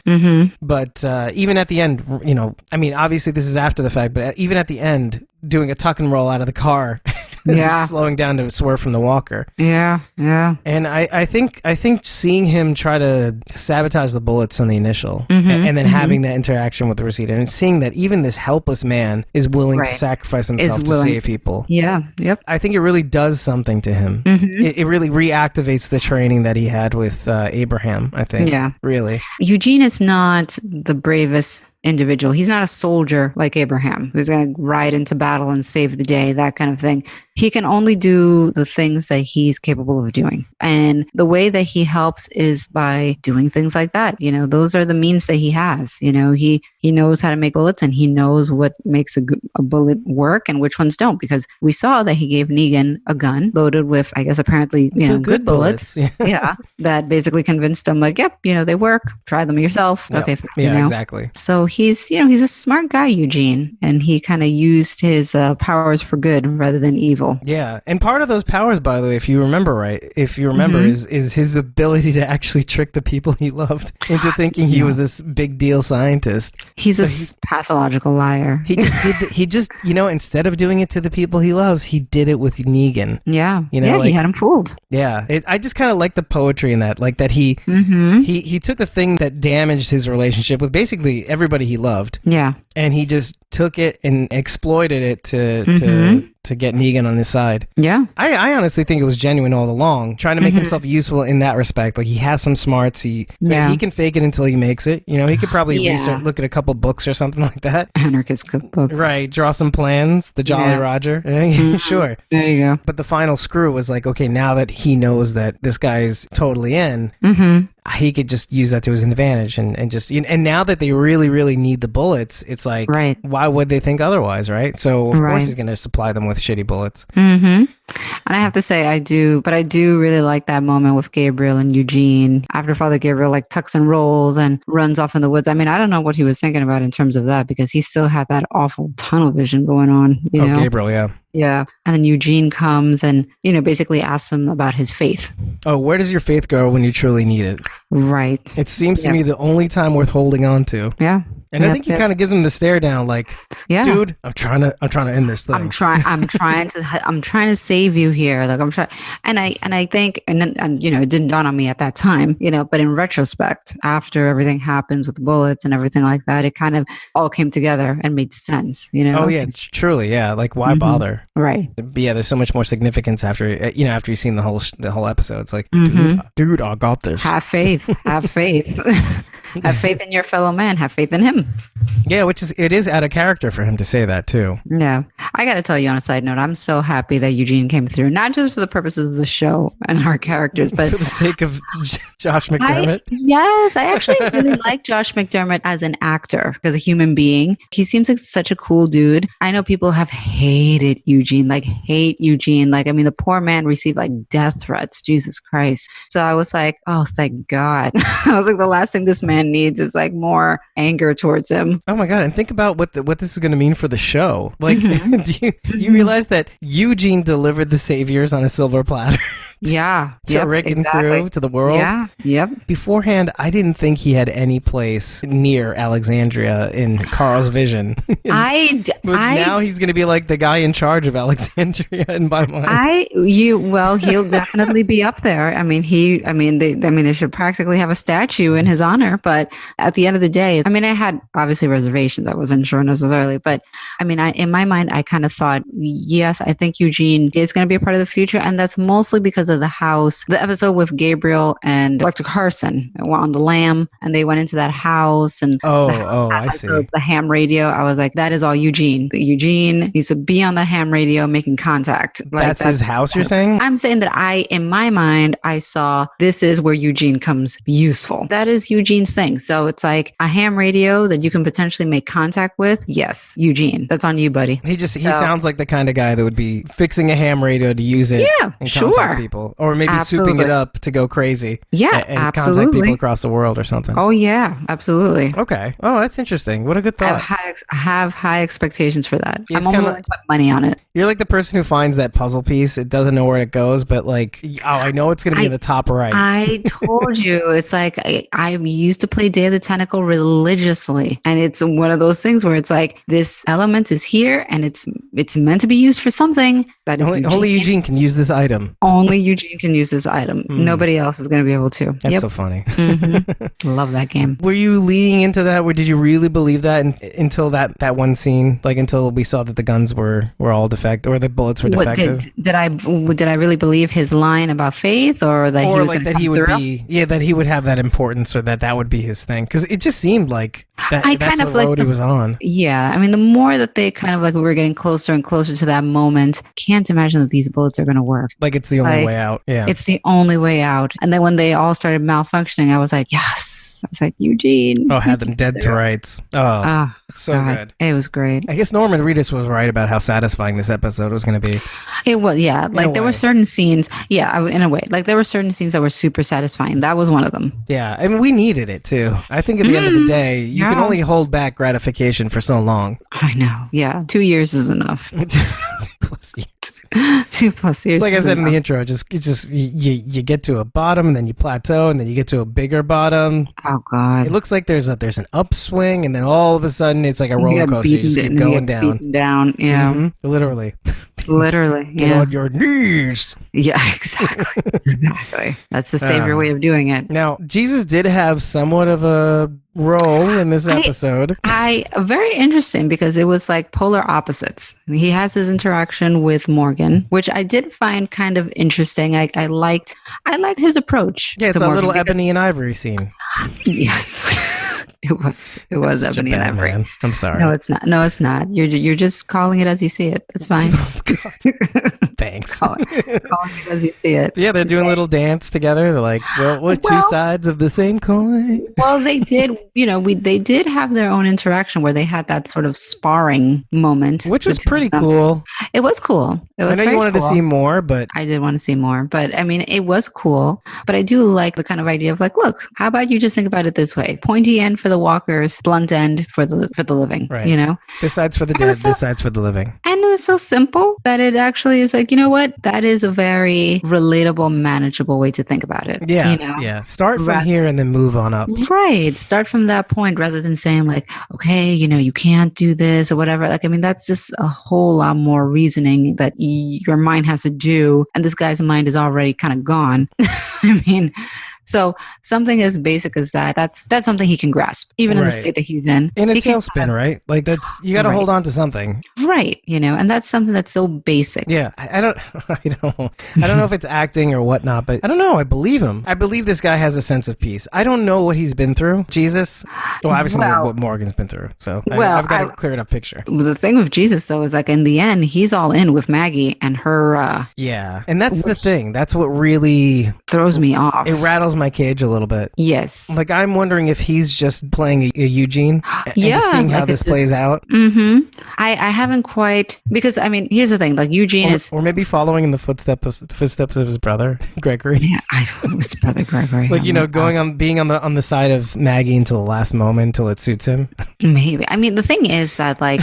but even at the end, I mean, obviously this is after the fact, but even at the end, doing a tuck and roll out of the car, slowing down to swerve from the walker.
Yeah.
And I think seeing him try to sabotage the bullets on the initial, and then having that interaction with Rosita, and seeing that even this helpless man is willing to sacrifice himself to save people.
Yeah. Yep.
I think it really does something to him. It really reactivates the training that he had with Abraham, I think. Yeah. Really.
Eugene is not the bravest individual. He's not a soldier like Abraham who's going to ride into battle and save the day, that kind of thing. He can only do the things that he's capable of doing. And the way that he helps is by doing things like that. You know, those are the means that he has. You know, he knows how to make bullets, and he knows what makes a bullet work and which ones don't, because we saw that he gave Negan a gun loaded with, I guess, apparently, you know, good bullets. Yeah. That basically convinced him, like, yep, you know, they work. Try them yourself. Yep. Okay.
Yeah,
you know?
Exactly.
So he's a smart guy, Eugene, and he kind of used his powers for good rather than evil.
Yeah, and part of those powers, by the way, if you remember, is his ability to actually trick the people he loved into thinking he was this big deal scientist.
He's a pathological liar.
He just you know, instead of doing it to the people he loves, he did it with Negan.
Yeah,
you know,
he had him fooled.
Yeah, I just kind of like the poetry in that, like that he took the thing that damaged his relationship with basically everybody he loved.
Yeah,
and he just took it and exploited it to get Negan on his side. Yeah. I honestly think it was genuine all along, trying to make himself useful in that respect. Like, he has some smarts. He can fake it until he makes it. You know, he could probably look at a couple books or something like that.
Anarchist cookbook.
Right. Draw some plans. The Jolly Roger. Sure.
There you go.
But the final screw was like, okay, now that he knows that this guy's totally in, he could just use that to his advantage and now that they really, really need the bullets, it's like, why would they think otherwise, right? So of course he's going to supply them with shitty bullets.
And I have to say, I do really like that moment with Gabriel and Eugene after Father Gabriel like tucks and rolls and runs off in the woods. I mean, I don't know what he was thinking about in terms of that, because he still had that awful tunnel vision going on. You know?
Gabriel, yeah.
Yeah. And then Eugene comes and, you know, basically asks him about his faith.
Oh, where does your faith go when you truly need it?
Right.
It seems to me the only time worth holding on to.
Yeah.
And I think he kind of gives him the stare down, like, dude, I'm trying to end this thing.
I'm trying to save you here. Like, I'm trying. And I think, and you know, it didn't dawn on me at that time, you know, but in retrospect, after everything happens with the bullets and everything like that, it kind of all came together and made sense, you know?
Oh yeah, truly. Yeah. Like, why bother?
Right.
Yeah. There's so much more significance after you've seen the whole episode. It's like, dude, I got this.
Have faith. Have faith. Have faith in your fellow man. Have faith in him.
Yeah, it is out of character for him to say that too.
Yeah. I got to tell you on a side note, I'm so happy that Eugene came through, not just for the purposes of the show and our characters, but
for the sake of Josh McDermott.
I actually really like Josh McDermott as an actor, as a human being. He seems like such a cool dude. I know people have hated Eugene, hate Eugene. Like, I mean, the poor man received like death threats. Jesus Christ. So I was like, oh, thank God. I was like, the last thing this man needs is like more anger towards him.
Oh my God. And think about what this is going to mean for the show. Like, do you realize that Eugene delivered the saviors on a silver platter? To Rick and crew, to the world.
Yeah. Yep.
Beforehand, I didn't think he had any place near Alexandria in Carl's vision. Now he's going to be like the guy in charge of Alexandria in my mind.
He'll definitely be up there. I mean, they should practically have a statue in his honor. But at the end of the day, I mean, I had obviously reservations. I wasn't sure necessarily, but I mean, in my mind, I kind of thought, yes, I think Eugene is going to be a part of the future, and that's mostly because of the house. The episode with Gabriel and Dr. Carson on the lamb, and they went into that house, and
I see
the ham radio. I was like, that is all Eugene. Eugene needs to be on the ham radio making contact. Like,
that's his house, you're saying?
I'm saying that in my mind, I saw this is where Eugene comes useful. That is Eugene's thing. So it's like a ham radio that you can potentially make contact with. Yes, Eugene, that's on you, buddy.
He sounds like the kind of guy that would be fixing a ham radio to use it and contact people. Or maybe souping it up to go crazy.
Yeah,
and
absolutely.
contact people across the world or something.
Oh, yeah, absolutely.
Okay. Oh, that's interesting. What a good thought.
I have high expectations for that. I'm almost willing to put money on it.
You're like the person who finds that puzzle piece. It doesn't know where it goes, but like, I know it's going to be in the top right.
I told you. It's like, I used to play Day of the Tentacle religiously. And it's one of those things where it's like, this element is here and it's meant to be used for something. That is
only Eugene can use this item.
Only Eugene can use this item. Nobody else is going to be able to.
That's so funny.
Love that game.
Were you leading into that? Did you really believe that until that one scene? Like until we saw that the guns were all defective or the bullets were defective?
Did I really believe his line about faith, or that he was
like
gonna
that he
come
would
through?
be that he would have that importance, or that would be his thing? Because it just seemed like that's
kind
the
of like
road he was on.
Yeah, I mean, the more that they kind of like we were getting closer and closer to that moment, can't imagine that these bullets are going to work.
Like it's the only way out. Yeah,
it's the only way out. And then when they all started malfunctioning, I was like, yes. I was like, Eugene.
Oh, had them dead to rights. Oh, it's so good.
It was great.
I guess Norman Reedus was right about how satisfying this episode was going to be.
It was, yeah. Like there were certain scenes, in a way. Like there were certain scenes that were super satisfying. That was one of them.
Yeah, I mean, we needed it too. I think at the end of the day, you can only hold back gratification for so long.
I know. Yeah, 2 years is enough.
2+ years.
2+ years.
It's like I said in the intro, you get to a bottom and then you plateau and then you get to a bigger bottom.
Oh God!
It looks like there's an upswing and then all of a sudden it's like a roller coaster. You just keep going down.
Down. Yeah.
Literally.
Literally.
Get on your knees.
Yeah, exactly. Exactly. That's the savior way of doing it.
Now, Jesus did have somewhat of a role in this episode.
Very interesting because it was like polar opposites. He has his interaction with Morgan, which I did find kind of interesting. I liked his approach.
Yeah, it's a little Ebony and Ivory scene.
Yes. It was Ebony and Ivory.
Man. I'm sorry.
No, it's not. No, it's not. You're just calling it as you see it. It's fine.
Oh, thanks.
calling it as you see it.
Yeah, they're doing a little dance together. They're like, we're two sides of the same coin.
Well, they did. They did have their own interaction where they had that sort of sparring moment,
which was pretty cool.
It was cool. It was.
I know you wanted to see more, but
I did want to see more. But I mean, it was cool. But I do like the kind of idea of like, look, how about you just think about it this way: pointy end for the walkers, blunt end for the living.
Right. This side's for the dead. This side's for the living.
And it was so simple that it actually is like, you know what? That is a very relatable, manageable way to think about it.
Yeah. Yeah. Start from here and then move on up.
Right. Start from that point rather than saying like, okay, you can't do this or whatever. Like, I mean, that's just a whole lot more reasoning that your mind has to do. And this guy's mind is already kind of gone. I mean, so something as basic as that's something he can grasp, even in the state that he's in.
In a tailspin, right? Like you got to hold on to something,
right? And that's something that's so basic.
Yeah, I don't know if it's acting or whatnot, but I don't know. I believe him. I believe this guy has a sense of peace. I don't know what he's been through. Jesus, well, obviously what Morgan's been through. So I've got a clear enough picture.
The thing with Jesus though is like in the end, he's all in with Maggie and her.
Yeah, and that's the thing. That's what really
throws me off.
It rattles my cage a little bit.
Yes.
Like I'm wondering if he's just playing a Eugene and just seeing how this plays out.
Mm-hmm. I haven't quite, because I mean, here's the thing, like Eugene is,
or maybe following in the footsteps of his brother Gregory.
Yeah, I don't know his brother Gregory.
Like being on the side of Maggie until the last moment until it suits him.
Maybe. I mean, the thing is that like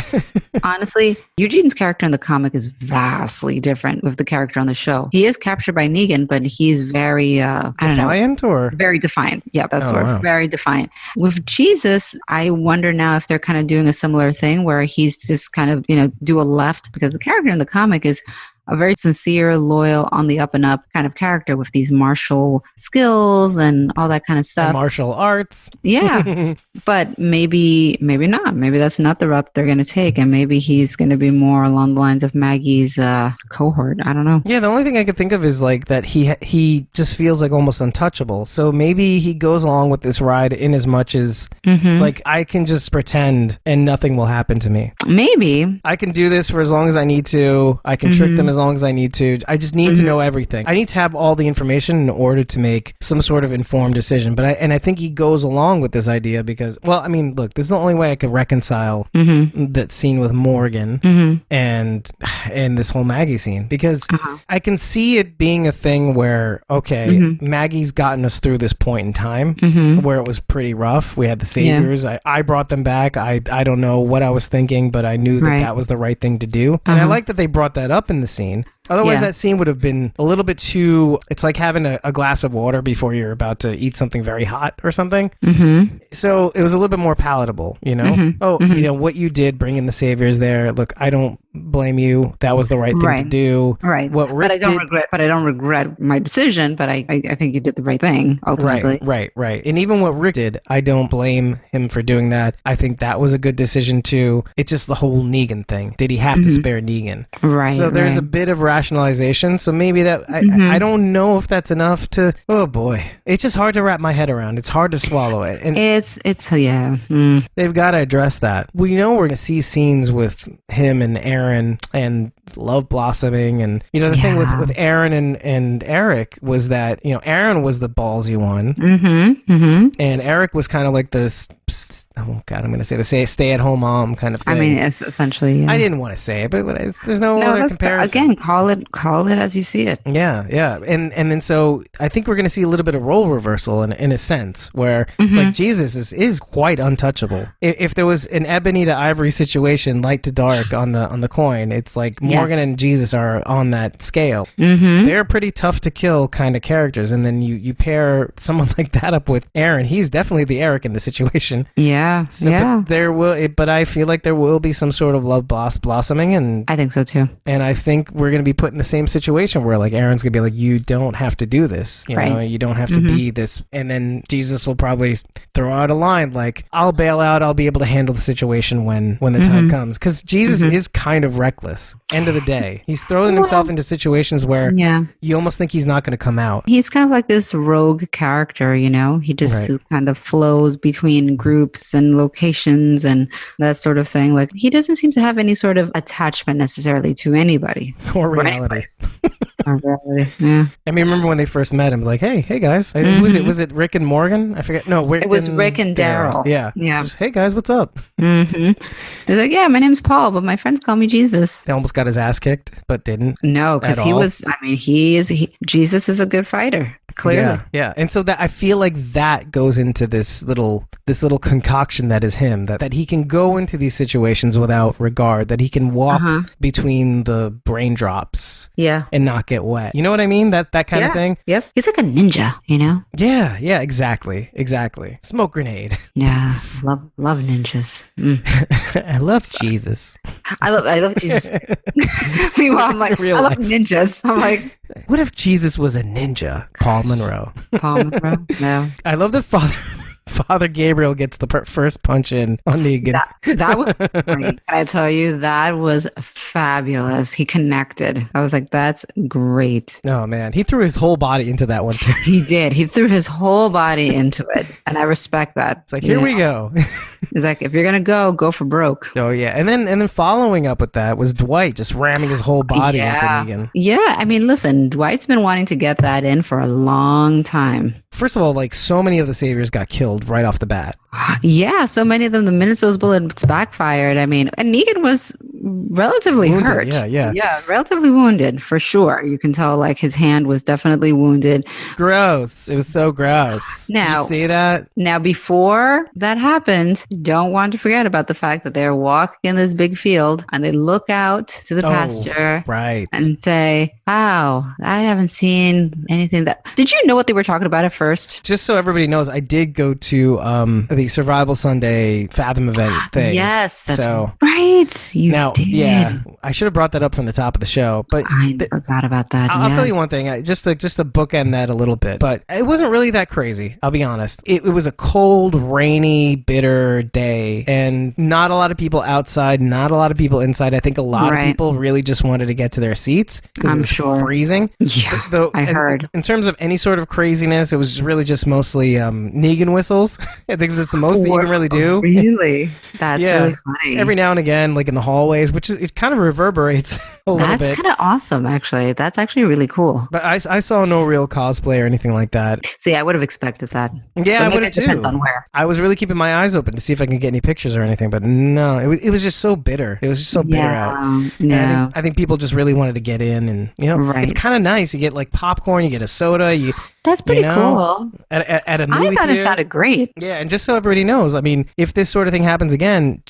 honestly, Eugene's character in the comic is vastly different with the character on the show. He is captured by Negan, but he's very
defiant or
very defiant. Yeah, that's the word. Wow. Very defiant. With Jesus, I wonder now if they're kind of doing a similar thing where he's just kind of, do a left, because the character in the comic is a very sincere, loyal, on the up and up kind of character with these martial skills and all that kind of stuff.
And martial arts.
Yeah. But maybe not. Maybe that's not the route they're going to take. And maybe he's going to be more along the lines of Maggie's cohort. I don't know.
Yeah, the only thing I could think of is like that he just feels like almost untouchable. So maybe he goes along with this ride in as much as like I can just pretend and nothing will happen to me.
Maybe.
I can do this for as long as I need to. I can trick them as long as I need to. I just need to know everything. I need to have all the information in order to make some sort of informed decision. But I think he goes along with this idea because, well, I mean, look, this is the only way I could reconcile that scene with Morgan and this whole Maggie scene, because I can see it being a thing where, okay, Maggie's gotten us through this point in time where it was pretty rough. We had the saviors. Yeah. I brought them back. I don't know what I was thinking, but I knew that was the right thing to do. And I like that they brought that up in the scene. Otherwise, that scene would have been a little bit too... It's like having a glass of water before you're about to eat something very hot or something.
Mm-hmm.
So it was a little bit more palatable, you know?
Mm-hmm.
You know, what you did, bringing the saviors there. Look, I don't blame you. That was the right thing to do.
Right.
What Rick
but I don't regret my decision, but I think you did the right thing, ultimately.
Right. And even what Rick did, I don't blame him for doing that. I think that was a good decision too. It's just the whole Negan thing. Did he have to spare Negan?
Right.
So there's a bit of rationalization. So maybe that, I don't know if that's enough to, oh boy. It's just hard to wrap my head around. It's hard to swallow it. And
it's yeah. Mm.
They've got to address that. We know we're going to see scenes with him and Aaron and love blossoming. And, you know, the thing with Aaron and Eric was that, you know, Aaron was the ballsy one. And Eric was kind of like this, oh God, I'm going to say the stay-at-home mom kind of thing.
I mean, it's essentially, yeah.
I didn't want to say it, but there's no other comparison.
Again, call it as you see it.
Yeah. And then so I think we're going to see a little bit of role reversal in a sense where like Jesus is quite untouchable. If there was an ebony to ivory situation, light to dark on the coin, it's like Morgan and Jesus are on that scale. They're pretty tough to kill kind of characters, and then you pair someone like that up with Aaron. He's definitely the Eric in the situation.
Yeah.
But I feel like there will be some sort of love blossoming, and
I think so too.
And I think we're going to be put in the same situation where like Aaron's going to be like, you don't have to do this, you know, you don't have to be this, and then Jesus will probably throw out a line like, I'll bail out, I'll be able to handle the situation when the time comes, because Jesus is kind of reckless. End of the day, he's throwing himself into situations where you almost think he's not going to come out.
He's kind of like this rogue character, you know. He just kind of flows between groups and locations and that sort of thing. Like, he doesn't seem to have any sort of attachment necessarily to anybody
or reality.
Yeah.
I mean, remember when they first met him, like, hey guys, who was it? Was it Rick and Morgan? I forget. No,
it was Rick and Daryl.
Yeah. Just, hey guys, what's up?
He's like, yeah, my name's Paul, but my friends call me Jesus.
They almost got his ass kicked, but didn't.
No, because he was. I mean, Jesus is a good fighter. Clearly.
Yeah. And so that I feel like that goes into this little concoction that is him, that he can go into these situations without regard, that he can walk between the raindrops and not get wet. You know what I mean? That kind of thing?
Yep. He's like a ninja, you know?
Yeah, exactly. Smoke grenade.
Yeah. Love ninjas.
I love Jesus.
I love Jesus. Meanwhile, I'm like, I love ninjas. I'm like,
what if Jesus was a ninja? Paul Monroe.
No.
I love that Father Gabriel gets the first punch in on Negan.
That was great. Can I tell you, that was fabulous. He connected. I was like, that's great.
Oh, man. He threw his whole body into that one, too.
He did. He threw his whole body into it. And I respect that.
It's like, here we go.
It's like, if you're going to go for broke.
Oh, yeah. And then following up with that was Dwight just ramming his whole body into Negan.
Yeah. I mean, listen, Dwight's been wanting to get that in for a long time.
First of all, like, so many of the saviors got killed right off the bat.
Yeah, so many of them, the minute those bullets backfired, I mean, and Negan was relatively
wounded,
hurt.
Yeah,
relatively wounded, for sure. You can tell, like, his hand was definitely wounded.
Gross. It was so gross.
Now,
did you see that?
Now, before that happened, don't want to forget about the fact that they're walking in this big field and they look out to the pasture and say, wow, I haven't seen anything that... Did you know what they were talking about at first?
Just so everybody knows, I did go to the Survival Sunday Fathom event thing.
Yes, that's right. You did.
Yeah, I should have brought that up from the top of the show, but
I forgot about that.
I'll tell you one thing, just to bookend that a little bit, but it wasn't really that crazy. I'll be honest. It was a cold, rainy, bitter day, and not a lot of people outside, not a lot of people inside. I think a lot of people really just wanted to get to their seats because it was freezing.
Yeah, I heard.
In terms of any sort of craziness, it was really just mostly Negan whistles. I think it's the most that you can really do.
Really? That's really funny.
Every now and again, like in the hallways, which is, it kind of reverberates a little bit.
That's kind of awesome, actually. That's actually really cool.
But I saw no real cosplay or anything like that.
See, I would have expected that.
Yeah, I would have too.
Depends on where.
I was really keeping my eyes open to see if I can get any pictures or anything, but no, it was just so bitter. It was just so bitter out.
Yeah.
I think people just really wanted to get in, and it's kind of nice. You get like popcorn, you get a soda.
That's pretty cool.
At a movie
I thought
theater.
it sounded great.
Yeah, and just so everybody knows, I mean, if this sort of thing happens again,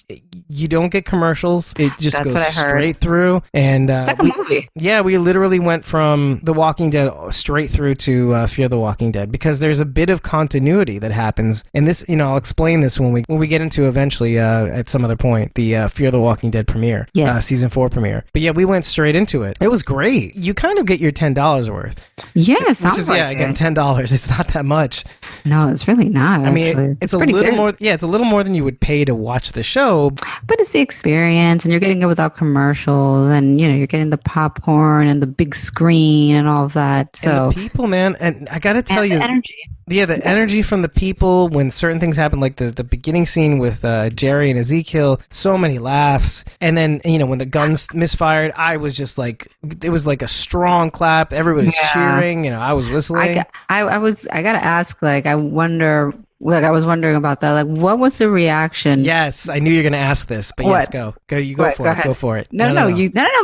You don't get commercials. It just
That's
goes
what I heard.
straight through. And
It's like a movie.
yeah, we literally went from The Walking Dead straight through to Fear the Walking Dead because there's a bit of continuity that happens. And this, I'll explain this when we get into eventually at some other point the Fear the Walking Dead premiere,
Yes.
season 4 premiere. But yeah, we went straight into it. It was great. You kind of get your $10 worth.
Yeah, it
Which
sounds
is,
like
again,
it.
$10. It's not that much.
No, it's really not.
I mean,
actually.
it's a
pretty
little
good.
more. Yeah, it's a little more than you would pay to watch the show.
But it's the experience, and you're getting it without commercials, and you're getting the popcorn and the big screen and all of that. So
And the people, man, and I gotta tell
and
you,
the energy.
yeah, the energy from the people when certain things happen, like the beginning scene with Jerry and Ezekiel, so many laughs, and then when the guns misfired, I was just like, it was like a strong clap. Everybody's cheering. I was whistling.
I gotta ask. Like, I wonder. Like, I was wondering about that. Like, what was the reaction?
Yes, I knew you were going to ask this, but yes, go. You go
What?
for
Go
it.
ahead.
Go for it.
No,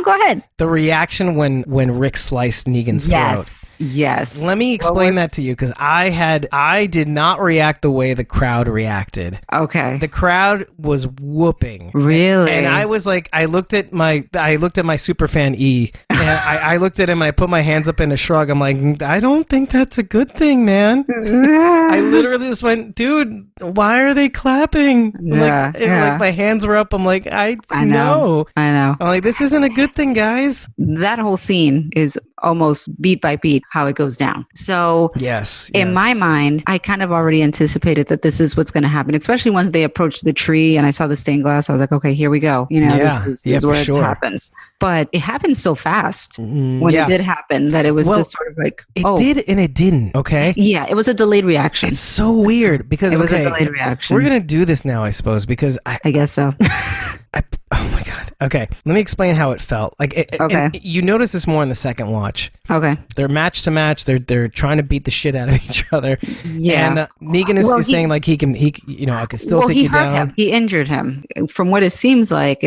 go ahead.
The reaction when Rick sliced Negan's throat.
Yes.
Let me explain that to you because I did not react the way the crowd reacted.
Okay.
The crowd was whooping.
Really?
And I was like, I looked at my superfan E, and I looked at him and I put my hands up in a shrug. I'm like, I don't think that's a good thing, man. I literally just went, dude, why are they clapping?
Yeah,
Like my hands were up. I'm like, I know.
I know.
I'm like, this isn't a good thing, guys.
That whole scene is almost beat by beat how it goes down. So
Yes.
in my mind, I kind of already anticipated that this is what's going to happen, especially once they approached the tree and I saw the stained glass. I was like, okay, here we go. This is where it happens. But it happened so fast when it did happen that it was just sort of like,
it did and it didn't. Okay.
Yeah, it was a delayed reaction.
It's so weird because
it was a delayed reaction.
We're gonna do this now, I suppose, because
I guess so.
oh my god. Okay, let me explain how it felt. Like,
Okay.
You notice this more in the second watch.
Okay.
They're match to match. They're trying to beat the shit out of each other.
Yeah.
And Negan is saying like he can I can still take
he
you
hurt
down.
him. He injured him. From what it seems like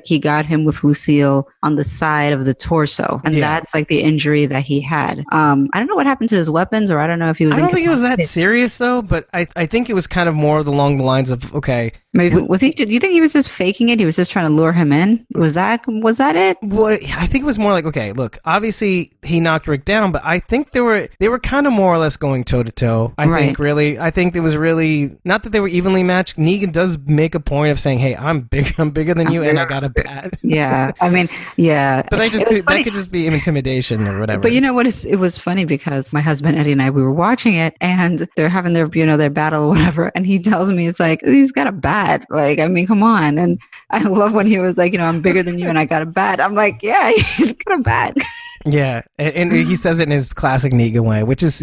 he got him with Lucille on the side of the torso, and that's like the injury that he had. I don't know what happened to his weapons, or I don't know if he was.
I don't think it was that serious though, but I think it was kind of more along the lines of
maybe was he? Do you think he was just faking it? He was just trying to lure him in. Was that it?
Well, I think it was more like, okay, look, obviously he knocked Rick down, but I think they were kind of more or less going toe to toe. I think it was really not that they were evenly matched. Negan does make a point of saying, "Hey, I'm bigger than you, and I got a bat."
Yeah, I mean, yeah.
But that could just be intimidation or whatever.
But you know what? It was funny because my husband Eddie and I, we were watching it, and they're having their their battle or whatever, and he tells me it's like he's got a bat. Like, I mean, come on. And I love when he was like, I'm bigger than you, and I got a bat. I'm like, yeah, he's got a bat.
Yeah, and he says it in his classic Negan way, which is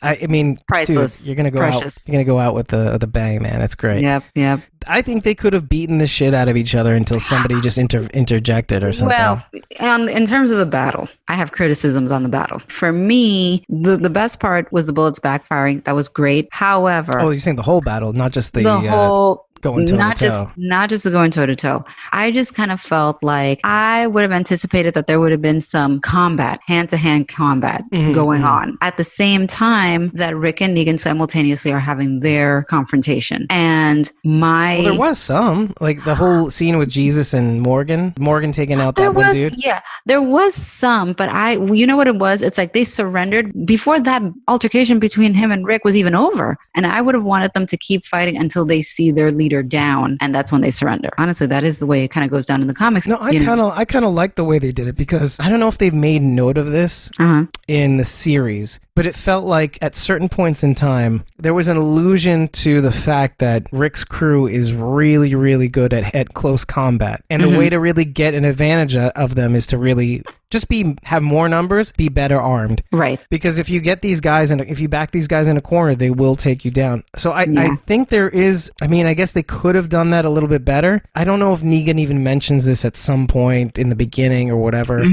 I mean,
priceless.
Dude, you're gonna go out. You're gonna go out with the bang, man. That's great.
Yep.
I think they could have beaten the shit out of each other until somebody just interjected or something.
Well, in terms of the battle, I have criticisms on the battle. For me, the best part was the bullets backfiring. That was great. However,
you're saying the whole battle, not just the
whole.
Going toe to toe.
Not just the going toe to toe. I just kind of felt like I would have anticipated that there would have been some combat, hand to hand combat going on at the same time that Rick and Negan simultaneously are having their confrontation. And there
was some, like the whole scene with Jesus and Morgan taking out that one dude.
Yeah, there was some, but you know what it was? It's like they surrendered before that altercation between him and Rick was even over. And I would have wanted them to keep fighting until they see their leader down, and that's when they surrender. Honestly, that is the way it kind of goes down in the comics.
No, I kind of like the way they did it because I don't know if they've made note of this in the series, but it felt like at certain points in time there was an allusion to the fact that Rick's crew is really, really good at close combat, and the way to really get an advantage of them is to really just have more numbers, be better armed.
Right.
Because if you get these guys and if you back these guys in a corner, they will take you down. So I think there is, I guess they could have done that a little bit better. I don't know if Negan even mentions this at some point in the beginning or whatever.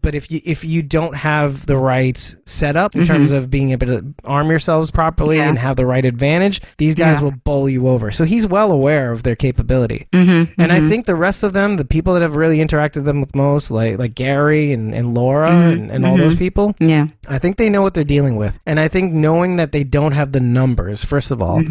But if you don't have the right setup terms of being able to arm yourselves properly and have the right advantage, these guys will bowl you over. So he's well aware of their capability. And I think the rest of them, the people that have really interacted them with most, like Gary and Laura and all those people, I think they know what they're dealing with. And I think knowing that they don't have the numbers, first of all,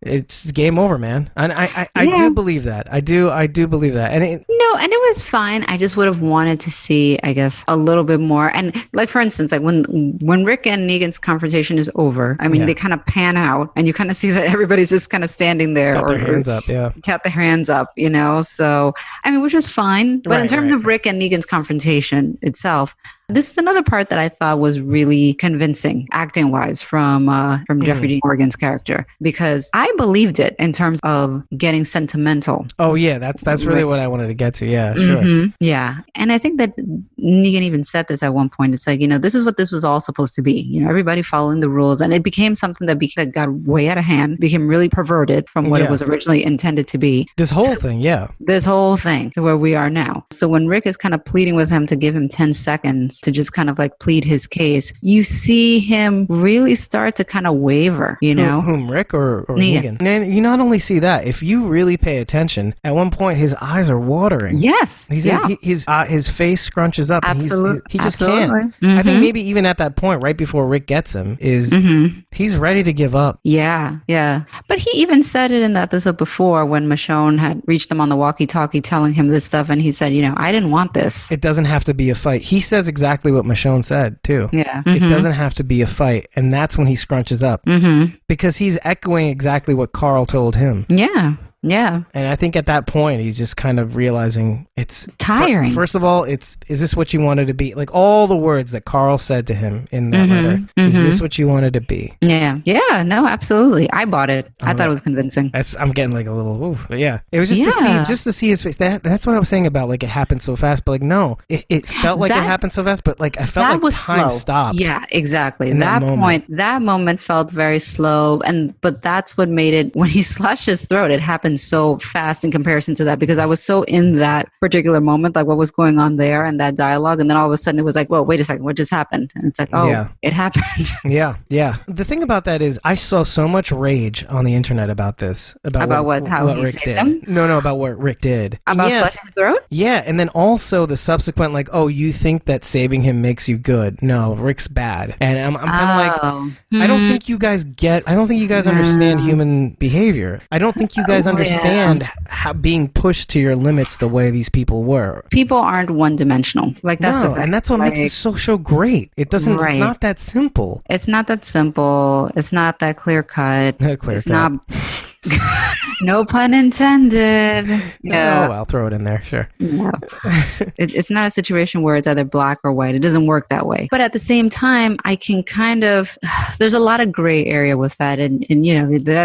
it's game over, man. And I do believe that. I do believe that. And it
was fine. I just would have wanted to see, I guess, a little bit more. And like, for instance, like when Rick and Negan's confrontation is over, I mean, they kind of pan out and you kind of see that everybody's just kind of standing there.
Got their hands up,
got their hands up, So, I mean, which was fine. But in terms of Rick and Negan's confrontation itself, this is another part that I thought was really convincing, acting-wise, from Jeffrey Dean Morgan's character, because I believed it in terms of getting sentimental.
Oh yeah, that's really what I wanted to get to. Yeah, sure.
Yeah, and I think that Negan even said this at one point. It's like, this is what this was all supposed to be. Everybody following the rules, and it became something that got way out of hand, became really perverted from what it was originally intended to be.
This whole thing,
this whole thing to where we are now. So when Rick is kind of pleading with him to give him 10 seconds to just kind of like plead his case, you see him really start to kind of waver,
Whom, Rick or Negan? And you not only see that, if you really pay attention, at one point his eyes are watering.
Yes.
His face scrunches up.
Absolutely.
He just can't. I think maybe even at that point, right before Rick gets him, he's ready to give up.
Yeah, yeah. But he even said it in the episode before when Michonne had reached him on the walkie-talkie telling him this stuff, and he said, I didn't want this.
It doesn't have to be a fight. He says exactly what Michonne said, too.
Yeah.
It doesn't have to be a fight, and that's when he scrunches up. Because he's echoing exactly what Carl told him.
Yeah. Yeah.
And I think at that point, he's just kind of realizing it's
tiring.
First of all, is this what you wanted to be? Like all the words that Carl said to him in that letter. Is this what you wanted to be?
Yeah. Yeah. No, absolutely. I bought it. I thought it was convincing.
I'm getting like a little, oof. But yeah. It was just to see his face. That's what I was saying about like it happened so fast. But like, no, it felt like it happened so fast, but like I felt like time stopped.
Yeah, exactly. That moment felt very slow. But that's what made it, when he slashed his throat, it happened so fast in comparison to that, because I was so in that particular moment, like what was going on there and that dialogue, and then all of a sudden it was like, whoa, wait a second, what just happened? And it's like, it happened.
Yeah. The thing about that is I saw so much rage on the internet about this. About what
how he
Rick
saved
did.
him?
No, about what Rick did.
About slashing his throat?
Yeah, and then also the subsequent, like, oh, you think that saving him makes you good. No, Rick's bad. And I'm kind of like, I don't think you guys understand human behavior. I don't think you guys understand how being pushed to your limits the way these people were.
People aren't one-dimensional. Like that's the thing.
And that's what makes it so great. It doesn't. It's not that simple.
It's not that simple. It's not that clear cut. Not. No pun intended. Yeah.
Oh, I'll throw it in there. Sure.
No. It's not a situation where it's either black or white. It doesn't work that way. But at the same time, I can kind of, there's a lot of gray area with that. And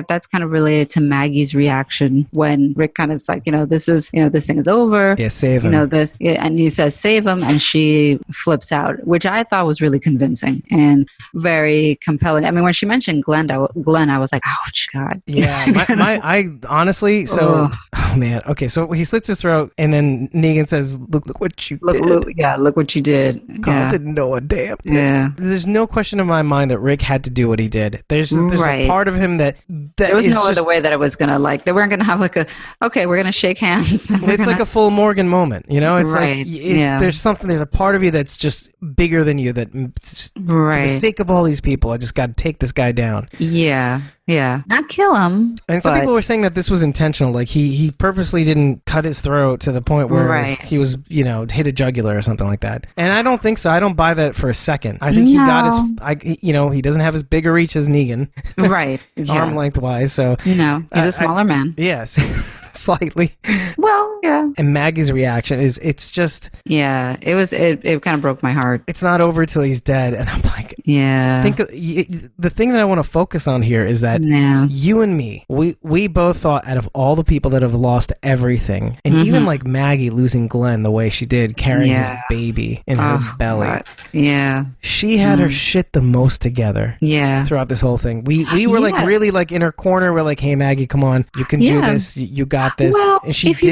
that's kind of related to Maggie's reaction when Rick kind of is like, this thing is over.
Yeah, save him.
And he says, save him. And she flips out, which I thought was really convincing and very compelling. I mean, when she mentioned Glenn, I was like, ouch, God.
Yeah. I honestly, oh man. Okay, so he slits his throat, and then Negan says, "Look what you did."
Look what you did.
Carl didn't know a damn thing.
Yeah.
There's no question in my mind that Rick had to do what he did. There's a part of him that
there was no other way that it was gonna they weren't gonna have like we're gonna shake hands.
It's like a full Morgan moment, It's like there's a part of you that's just bigger than you. That for the sake of all these people, I just got to take this guy down.
Yeah, not kill him.
And some people were saying that this was intentional, like he purposely didn't cut his throat to the point where he was, hit a jugular or something like that. And I don't think so. I don't buy that for a second. I think he got he doesn't have as big a reach as Negan,
right?
Arm length wise. So
he's a smaller man.
Yes. Slightly.
Well, yeah.
And Maggie's reaction it's just...
Yeah, it kind of broke my heart.
It's not over till he's dead. And I'm like...
Yeah.
The thing that I want to focus on here is that you and me, we both thought out of all the people that have lost everything, and even like Maggie losing Glenn the way she did, carrying his baby in her belly. God.
Yeah.
She had her shit the most together.
Yeah.
Throughout this whole thing. We were like really like in her corner. We're like, hey Maggie, come on. You can do this. You got this.
Well,
and she
if you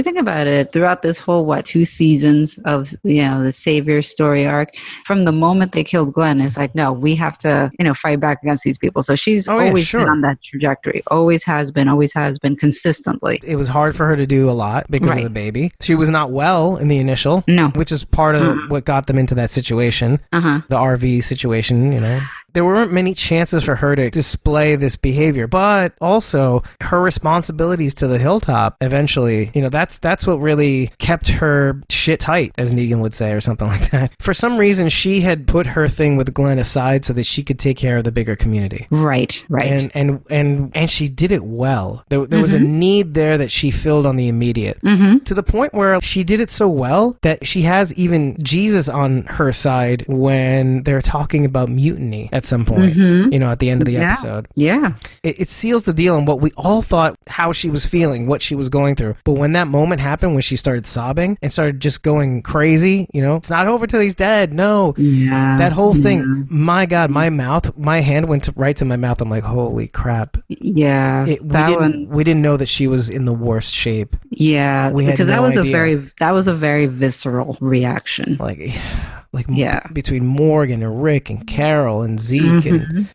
think about it, throughout this whole 2 seasons of the Savior story arc, from the moment they killed killed Glenn, is like, no, we have to, fight back against these people. So she's always been on that trajectory. Always has been consistently.
It was hard for her to do a lot because of the baby. She was not well in the initial.
No.
Which is part of what got them into that situation. The RV situation, There weren't many chances for her to display this behavior, but also her responsibilities to the hilltop eventually, that's what really kept her shit tight, as Negan would say, or something like that. For some reason, she had put her thing with Glenn aside so that she could take care of the bigger community.
Right.
And she did it well. There was a need there that she filled on the immediate, to the point where she did it so well that she has even Jesus on her side when they're talking about mutiny at some point, at the end of the episode.
Yeah.
It seals the deal on what we all thought, how she was feeling, what she was going through. But when that moment happened, when she started sobbing and started just going crazy, it's not over till he's dead. No.
Yeah.
That whole thing, my God, my hand went right to my mouth. I'm like, holy crap.
Yeah.
We didn't know that she was in the worst shape.
Yeah. Because that was a very visceral reaction.
Between Morgan and Rick and Carol and Zeke and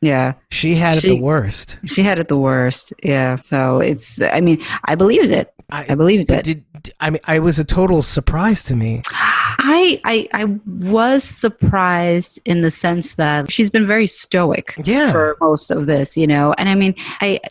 she had it the worst.
She had it the worst. Yeah. So I believed it. I believed it.
It was a total surprise to me.
I was surprised in the sense that she's been very stoic for most of this, and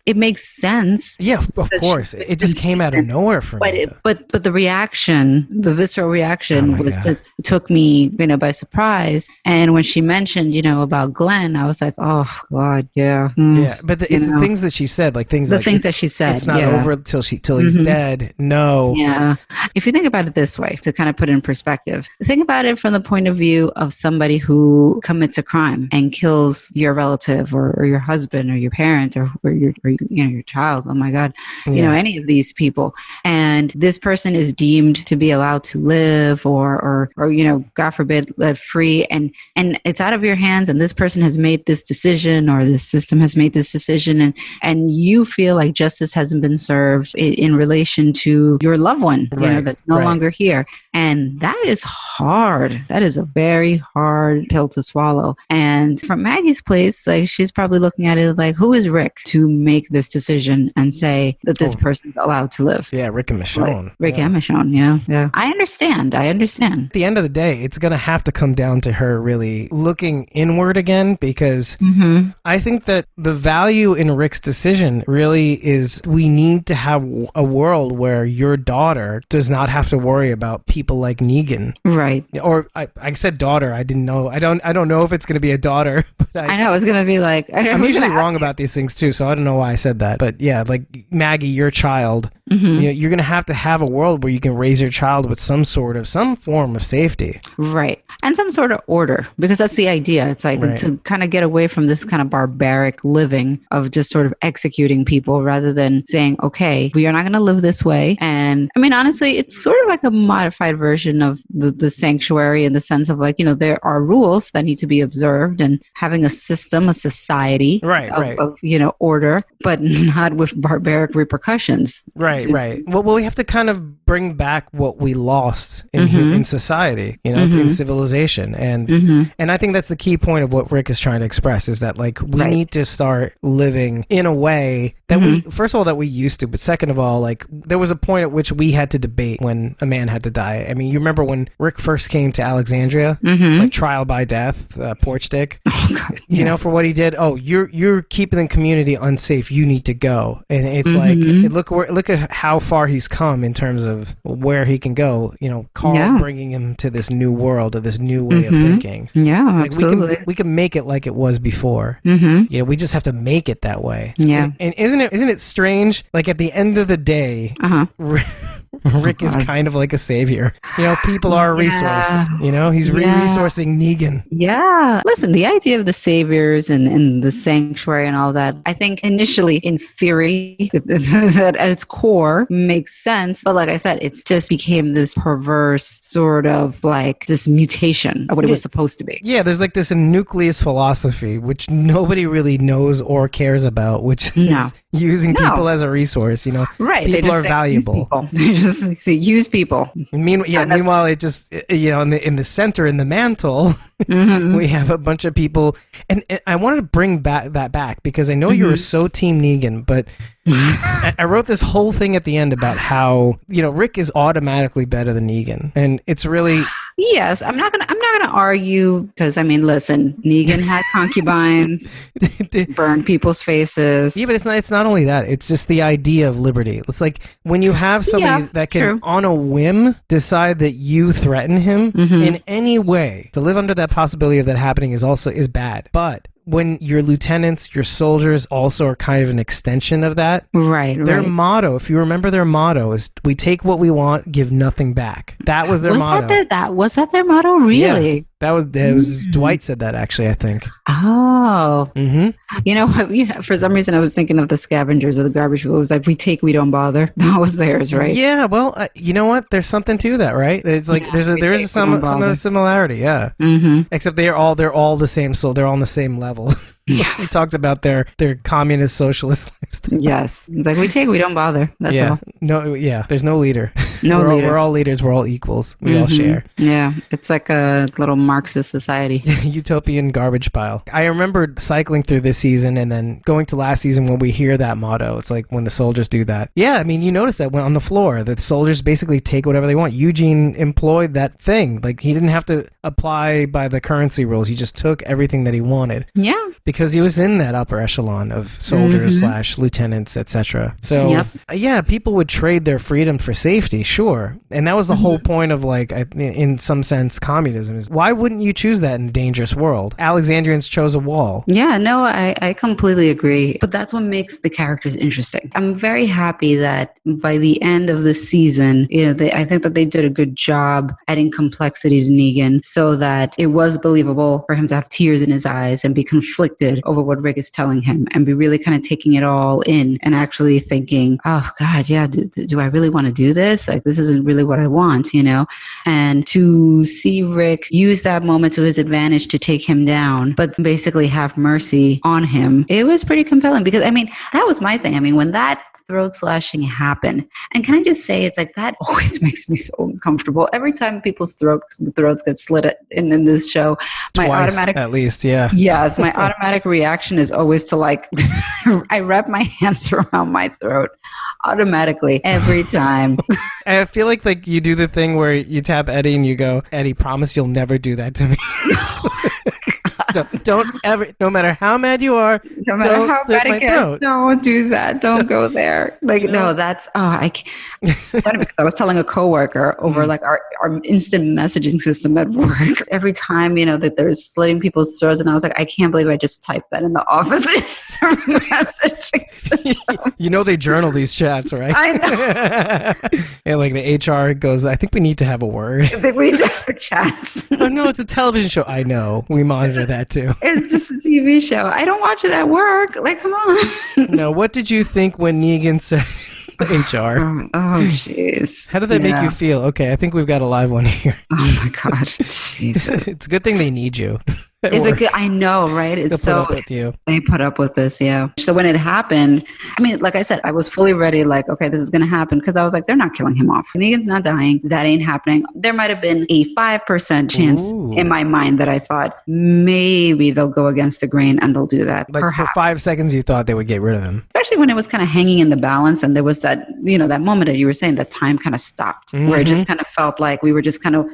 it makes sense.
Yeah, of course. It just came out of nowhere for me.
But the reaction, the visceral reaction just took me, by surprise. And when she mentioned, about Glenn, I was like, oh God, yeah.
Yeah, but it's the things that she said, things that she said. It's not over till he's dead. No.
Yeah. If you think about it this way, to kind of put it in perspective, think about it from the point of view of somebody who commits a crime and kills your relative or your husband or your parent or your child. Oh my God. Any of these people. And this person is deemed to be allowed to live or God forbid, let free. And it's out of your hands. And this person has made this decision, or this system has made this decision. And you feel like justice hasn't been served in relation to your loved one, that's no longer here. And that is hard. That is a very hard pill to swallow. And from Maggie's place, she's probably looking at it like, who is Rick to make this decision and say that this person's allowed to live?
Yeah, Rick and Michonne.
Rick and Michonne, yeah. I understand. At
the end of the day, it's going to have to come down to her really looking inward again, because I think that the value in Rick's decision really is we need to have a world where your daughter does not have to worry about people like Negan.
Right.
Or I said daughter. I didn't know. I don't know if it's going to be a daughter. But
I know. I was going to be like...
I'm usually wrong about these things too, so I don't know why I said that. But yeah, like Maggie, your child, you're going to have a world where you can raise your child with some form of safety.
Right. And some sort of order, because that's the idea. It's like to kind of get away from this kind of barbaric living of just sort of executing people rather than saying, okay, we are not going to live this way. And honestly, it's sort of like a modified version of the sanctuary, in the sense of there are rules that need to be observed, and having a system, a society of order, but not with barbaric repercussions.
Right. Well, we have to kind of bring back what we lost in society, in civilization. And I think that's the key point of what Rick is trying to express, is that we need to start living in a way that we, first of all, that we used to, but second of all, there was a point at which we had to debate when a man had to die. You remember when Rick first came to Alexandria, trial by death, porch dick, for what he did. Oh, you're keeping the community unsafe. You need to go. And it's look at how far he's come in terms of where he can go. Carl bringing him to this new world, or this new way of thinking.
Yeah, absolutely.
We can make it like it was before. We just have to make it that way.
Yeah.
And isn't it strange? At the end of the day, Rick is kind of like a savior. People are a resource. He's resourcing Negan.
Yeah. Listen, the idea of the saviors and the sanctuary and all that, I think initially, in theory, at its core, makes sense. But like I said, it's just became this perverse sort of this mutation of what it was supposed to be.
Yeah, there's this nucleus philosophy, which nobody really knows or cares about, which is using people as a resource.
Right.
People are valuable.
They just just use people.
Meanwhile, it just in the center in the mantle, we have a bunch of people, and I wanted to bring that back because I know you were so Team Negan, but I wrote this whole thing at the end about how Rick is automatically better than Negan, and it's really.
Yes, I'm not gonna argue because listen, Negan had concubines, burned people's faces.
Yeah, but it's not only that. It's just the idea of liberty. It's like when you have somebody that can, on a whim, decide that you threaten him in any way. To live under that possibility of that happening is bad. But when your lieutenants, your soldiers also are kind of an extension of that.
Right.
Their motto, if you remember their motto, is we take what we want, give nothing back. That was their motto.
Was that their motto? Really?
Yeah. That was Dwight said that, actually, I think.
Oh. For some reason I was thinking of the scavengers of the garbage people. It was like, we take, we don't bother. That was theirs, right?
Yeah, well, you know what? There's something to that, right? It's like there's some similarity, yeah. Except they're all the same, so they're all on the same level.
Yes.
We talked about their communist socialist lifestyle.
Yes. It's like, we take, we don't bother. That's all.
There's no leader. We're all leaders, we're all equals. We all share.
Yeah. It's like a little Marxist society.
Utopian garbage pile. I remember cycling through this season and then going to last season when we hear that motto. It's like when the soldiers do that. Yeah, you notice that when on the floor, the soldiers basically take whatever they want. Eugene employed that thing. Like, he didn't have to apply by the currency rules. He just took everything that he wanted.
Yeah.
Because he was in that upper echelon of soldiers / lieutenants, etc. So, people would trade their freedom for safety, sure. And that was the whole point of, like, in some sense, communism. Is why wouldn't you choose that in a dangerous world? Alexandrians chose a wall.
Yeah, no, I completely agree. But that's what makes the characters interesting. I'm very happy that by the end of the season, I think that they did a good job adding complexity to Negan so that it was believable for him to have tears in his eyes and be conflicted over what Rick is telling him and be really kind of taking it all in and actually thinking, oh God, yeah, do I really want to do this? Like, this isn't really what I want, And to see Rick use that moment to his advantage to take him down, but basically have mercy on him, it was pretty compelling because, that was my thing. When that throat slashing happened, and can I just say, it's like, that always makes me so uncomfortable. Every time people's throats get slit in this show, my
Twice,
automatic,
at least, yeah.
Yes, my automatic reaction is always to, like, I wrap my hands around my throat automatically every time.
I feel like you do the thing where you tap Eddie and you go, Eddie, promise you'll never do that to me. Don't ever, no matter how mad you are,
no matter how bad it gets, don't do that. Don't go there. Like, no, that's, I can't. Because I was telling a coworker over like our instant messaging system at work, every time, that they're slitting people's throats, and I was like, I can't believe I just typed that in the office messaging system.
They journal these chats, right?
I know.
Yeah, like the HR goes, I think we need to have a word.
I think we need to have chats.
Oh, no, it's a television show. I know. We monitor that too.
It's just a TV show. I don't watch it at work. Like, come on.
No, what did you think when Negan said HR?
Oh, jeez.
How did that make you feel? Okay, I think we've got a live one here.
Oh, my God. Jesus.
It's a good thing they need you.
It's a good, I know, right? It's
so put up with you.
They put up with this, yeah. So when it happened, like I said, I was fully ready, like, okay, this is going to happen, because I was like, they're not killing him off. Negan's not dying. That ain't happening. There might have been a 5% chance in my mind that I thought maybe they'll go against the grain and they'll do that.
Like,
perhaps.
for 5 seconds, you thought they would get rid of him.
Especially when it was kind of hanging in the balance, and there was that, that moment that you were saying that time kind of stopped, where it just kind of felt like we were just kind of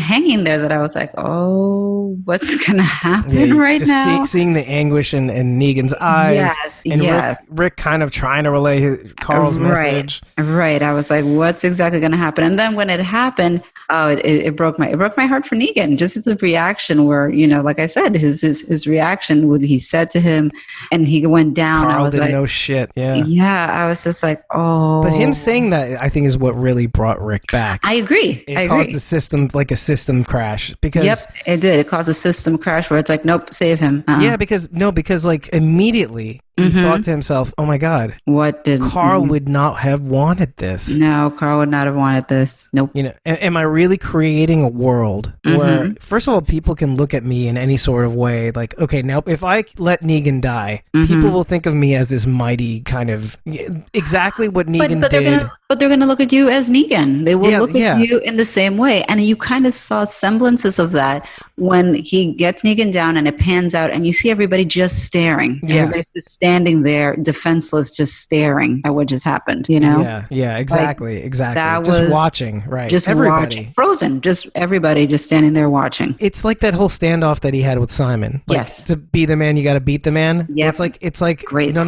hanging there, that I was like, oh, what's going to happen right now?
Seeing the anguish in Negan's eyes.
Yes,
and Rick kind of trying to relay Carl's message.
Right. I was like, what's exactly going to happen? And then when it happened, it broke my heart for Negan. Just as a reaction where, like I said, his reaction, what he said to him, and he went down.
Carl
I was
didn't
like,
know shit. Yeah.
Yeah. I was just like, oh.
But him saying that, I think, is what really brought Rick back.
I agree.
It caused the system, like a system crash. Because,
yep, it did. It caused a system crash where it's like, nope, save him.
Yeah, because like immediately he thought to himself, oh my God,
What did
Carl would not have wanted this.
No, Carl would not have wanted this. Nope.
You know, am I really creating a world where, first of all, people can look at me in any sort of way? Like, okay, now if I let Negan die, people will think of me as this mighty kind of exactly what Negan did.
But they're gonna look at you as Negan. They will look at you in the same way, and you kind of saw semblances of that when he gets Negan down, and it pans out, and you see everybody just staring.
Yeah.
Everybody's just standing there, defenseless, just staring at what just happened. You know?
Yeah, exactly.
That
just
was
watching, right?
Just
everybody
watching, frozen. Just everybody just standing there watching.
It's like that whole standoff that he had with Simon. Like,
yes.
To be the man, you got to beat the man.
Yeah.
It's like
Great.
No.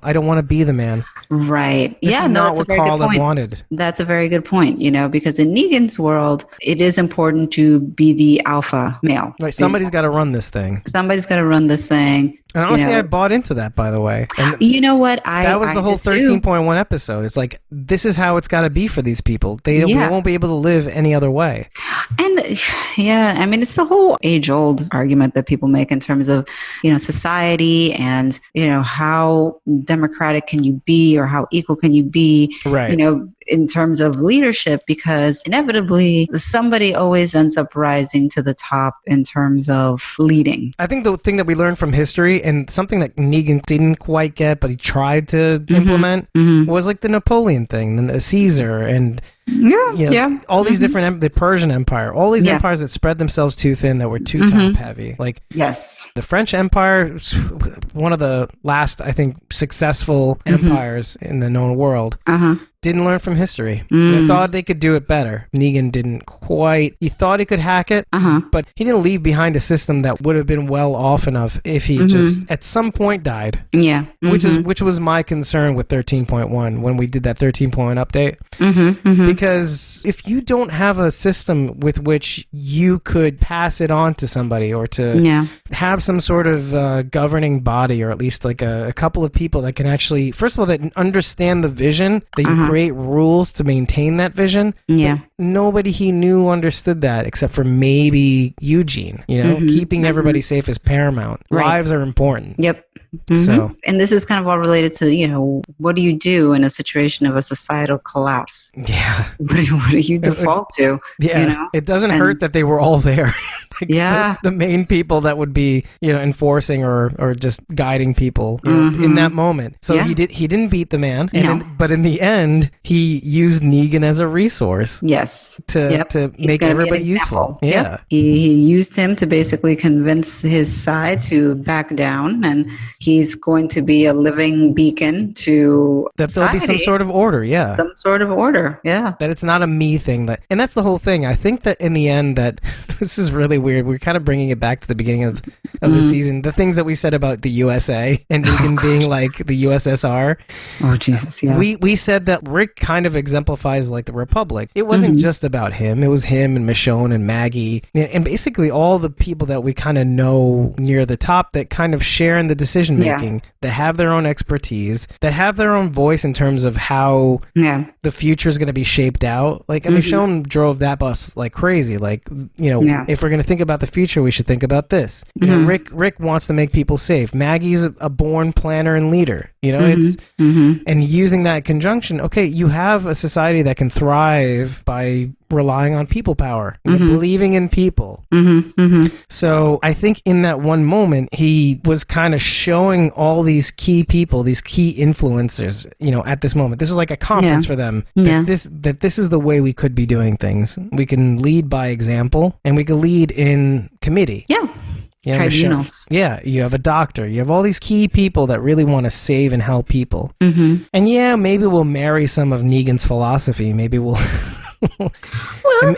I don't want to be the man.
Right.
This is not what Carl wanted.
That's a very good point, you know, because in Negan's world, it is important to be the alpha male.
Right. Somebody's got to run this thing.
Somebody's got to run this thing.
And honestly, I bought into that, by the way. And
you know what?
That was the whole 13.1 episode. It's like, this is how it's got to be for these people. They won't be able to live any other way.
And yeah, I mean, it's the whole age-old argument that people make in terms of, you know, society and, you know, how democratic can you be or how equal can you be,
right?
You know, in terms of leadership, because inevitably somebody always ends up rising to the top in terms of leading.
I think the thing that we learned from history and something that Negan didn't quite get, but he tried to implement was like the Napoleon thing, the Caesar, and all these different, the Persian Empire, all these empires that spread themselves too thin, that were too top heavy. Like the French Empire, one of the last, I think, successful empires in the known world. Didn't learn from history. They thought they could do it better. Negan didn't quite. He thought he could hack it, but he didn't leave behind a system that would have been well off enough if he just at some point died.
Yeah.
Which was my concern with 13.1 when we did that 13.1 update. Because if you don't have a system with which you could pass it on to somebody or to have some sort of governing body, or at least like a couple of people that can actually, first of all, that understand the vision, that you create rules to maintain that vision.
Yeah.
Nobody he knew understood that except for maybe Eugene. You know, keeping everybody safe is paramount. Right. Lives are important.
Yep.
So,
and this is kind of all related to, you know, what do you do in a situation of a societal collapse?
Yeah.
What do you default to?
Yeah.
You know?
It doesn't hurt that they were all there.
Like
the main people that would be, you know, enforcing or just guiding people, you know, in that moment. So he didn't beat the man, but in the end he used Negan as a resource.
Yes.
To make everybody useful. Yeah.
Yep. He used him to basically convince his side to back down, and he's going to be a living beacon to
that
society.
There'll be some sort of order. Yeah.
Some sort of order. Yeah.
That it's not a me thing. And that's the whole thing. I think that in the end that this is really weird. We're kind of bringing it back to the beginning of the season. The things that we said about the USA and Negan being like the USSR.
Oh, Jesus, yeah.
We said that Rick kind of exemplifies like the Republic. It wasn't just about him. It was him and Michonne and Maggie and basically all the people that we kind of know near the top that kind of share in the decision making, that have their own expertise, that have their own voice in terms of how the future is going to be shaped out. Like, Michonne drove that bus like crazy. Like, you know, if we're going to think about the future, we should think about this. You know, Rick wants to make people safe. Maggie's a born planner and leader. You know, it's and using that conjunction. Okay, you have a society that can thrive by relying on people power, believing in people. So I think in that one moment, he was kind of showing all these key people, these key influencers, you know, at this moment. This was like a conference for them. That this is the way we could be doing things. We can lead by example, and we can lead in committee. Yeah,
tribunals.
Yeah, you have a doctor. You have all these key people that really want to save and help people. And maybe we'll marry some of Negan's philosophy. Maybe we'll...
Well,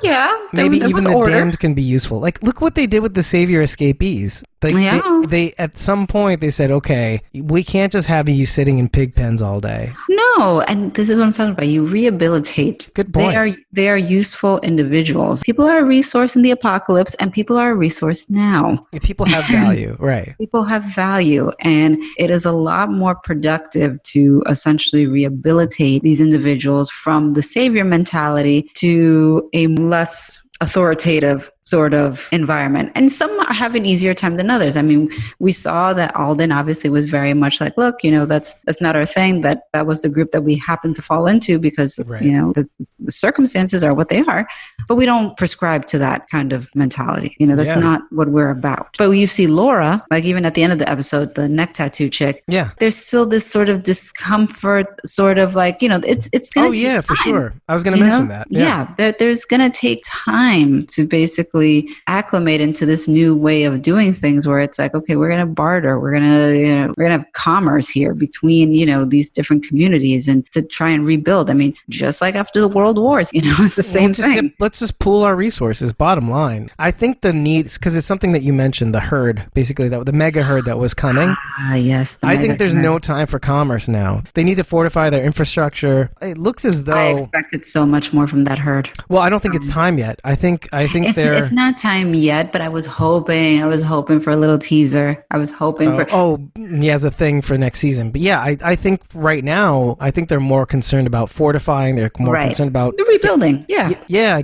maybe even the damned can be useful. Like, look what they did with the Savior escapees. They at some point they said, okay, we can't just have you sitting in pig pens all day.
No, and this is what I'm talking about. You rehabilitate.
Good point.
They are useful individuals. People are a resource in the apocalypse, and people are a resource now.
People have value, right?
People have value, and it is a lot more productive to essentially rehabilitate these individuals from the savior mentality to a less authoritative sort of environment. And some have an easier time than others. I mean, we saw that Alden obviously was very much like, look, that's not our thing. That was the group that we happened to fall into because,
Right.
the circumstances are what they are. But we don't prescribe to that kind of mentality. That's not what we're about. But when you see Laura, like even at the end of the episode, the neck tattoo chick, there's still this sort of discomfort, sort of like, it's going to take time.
For sure. I was going to mention that.
There's going to take time to basically acclimate into this new way of doing things where it's like, okay, we're going to barter. We're going to have commerce here between, these different communities and to try and rebuild. I mean, just like after the world wars, it's the same thing.
Let's just pool our resources, bottom line. I think the needs, because it's something that you mentioned, the herd, basically, the mega herd that was coming.
Yes.
I think there's no time for commerce now. They need to fortify their infrastructure. It looks as though...
I expected so much more from that herd.
Well, I don't think it's time yet. I think
it's not time yet, but I was hoping for a little teaser. I was hoping for...
he has a thing for next season. But yeah, I think right now, I think they're more concerned about fortifying. They're more concerned about...
the rebuilding,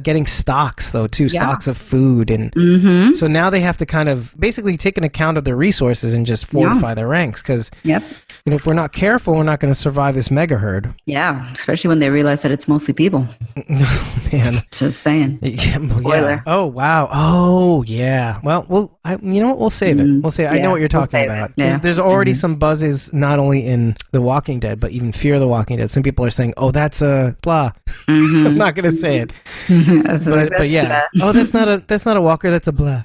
getting stocks, though, too. Stocks of food. And so now they have to kind of basically take an account of their resources and just fortify their ranks. Because if we're not careful, we're not going to survive this mega herd.
Yeah, especially when they realize that it's mostly people.
Man.
Just saying. Spoiler.
Yeah. Oh, wow. Oh, yeah. Well, you know what? We'll save it. We'll say I know what you're talking about.
Yeah.
There's already some buzzes, not only in The Walking Dead, but even Fear the Walking Dead. Some people are saying, oh, that's a blah. I'm not going to say it. but yeah.
Blah.
Oh, that's not a walker. That's a blah.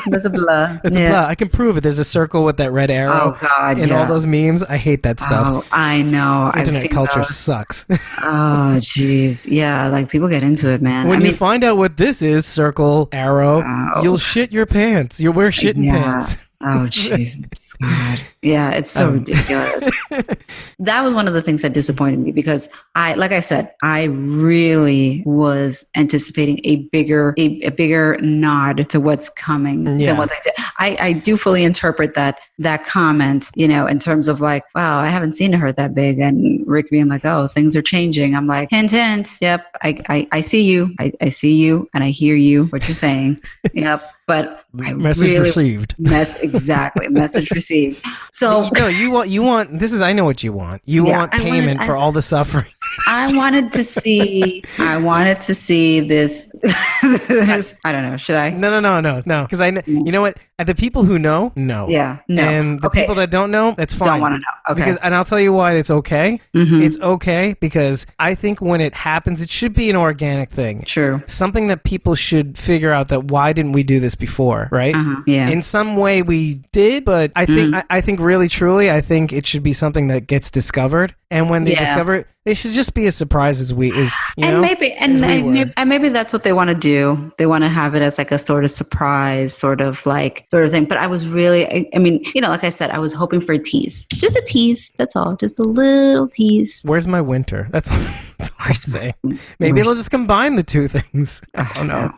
That's a blah.
It's a blah. I can prove it. There's a circle with that red arrow.
Oh, God,
in all those memes. I hate that stuff.
Oh, I know.
Internet culture sucks.
Oh, jeez. Yeah, like people get into it, man.
When you find out what this is, circle, arrow, you'll shit your pants. You'll wear shitting pants.
Oh, Jesus. God. Yeah, it's so ridiculous. That was one of the things that disappointed me because like I said, I really was anticipating a bigger nod to what's coming than what they did. I do fully interpret that comment, in terms of like, wow, I haven't seen her that big. And Rick being like, oh, things are changing. I'm like, hint, hint. Yep. I see you. I see you and I hear you, what you're saying. Yep. But
message received.
Exactly. Message received. So
you want this is I know what you want. You want payment for all the suffering.
I wanted to see this. I don't know. Should I?
No. Because you know what? The people who know.
Yeah. No.
And the people that don't know, that's fine.
Don't want to know. Okay.
And I'll tell you why it's okay. Mm-hmm. It's okay because I think when it happens, it should be an organic thing.
True.
Something that people should figure out that why didn't we do this before, right?
Yeah.
In some way we did, but I think I think really truly, I think it should be something that gets discovered. And when they discover it, they should just be as surprised as we maybe
that's what they want to do. They want to have it as like a sort of surprise, sort of thing. But I was really, I mean, like I said, I was hoping for a tease, just a tease. That's all, just a little tease.
Where's my winter? That's all I'm saying. Maybe they'll just combine the two things. I don't know.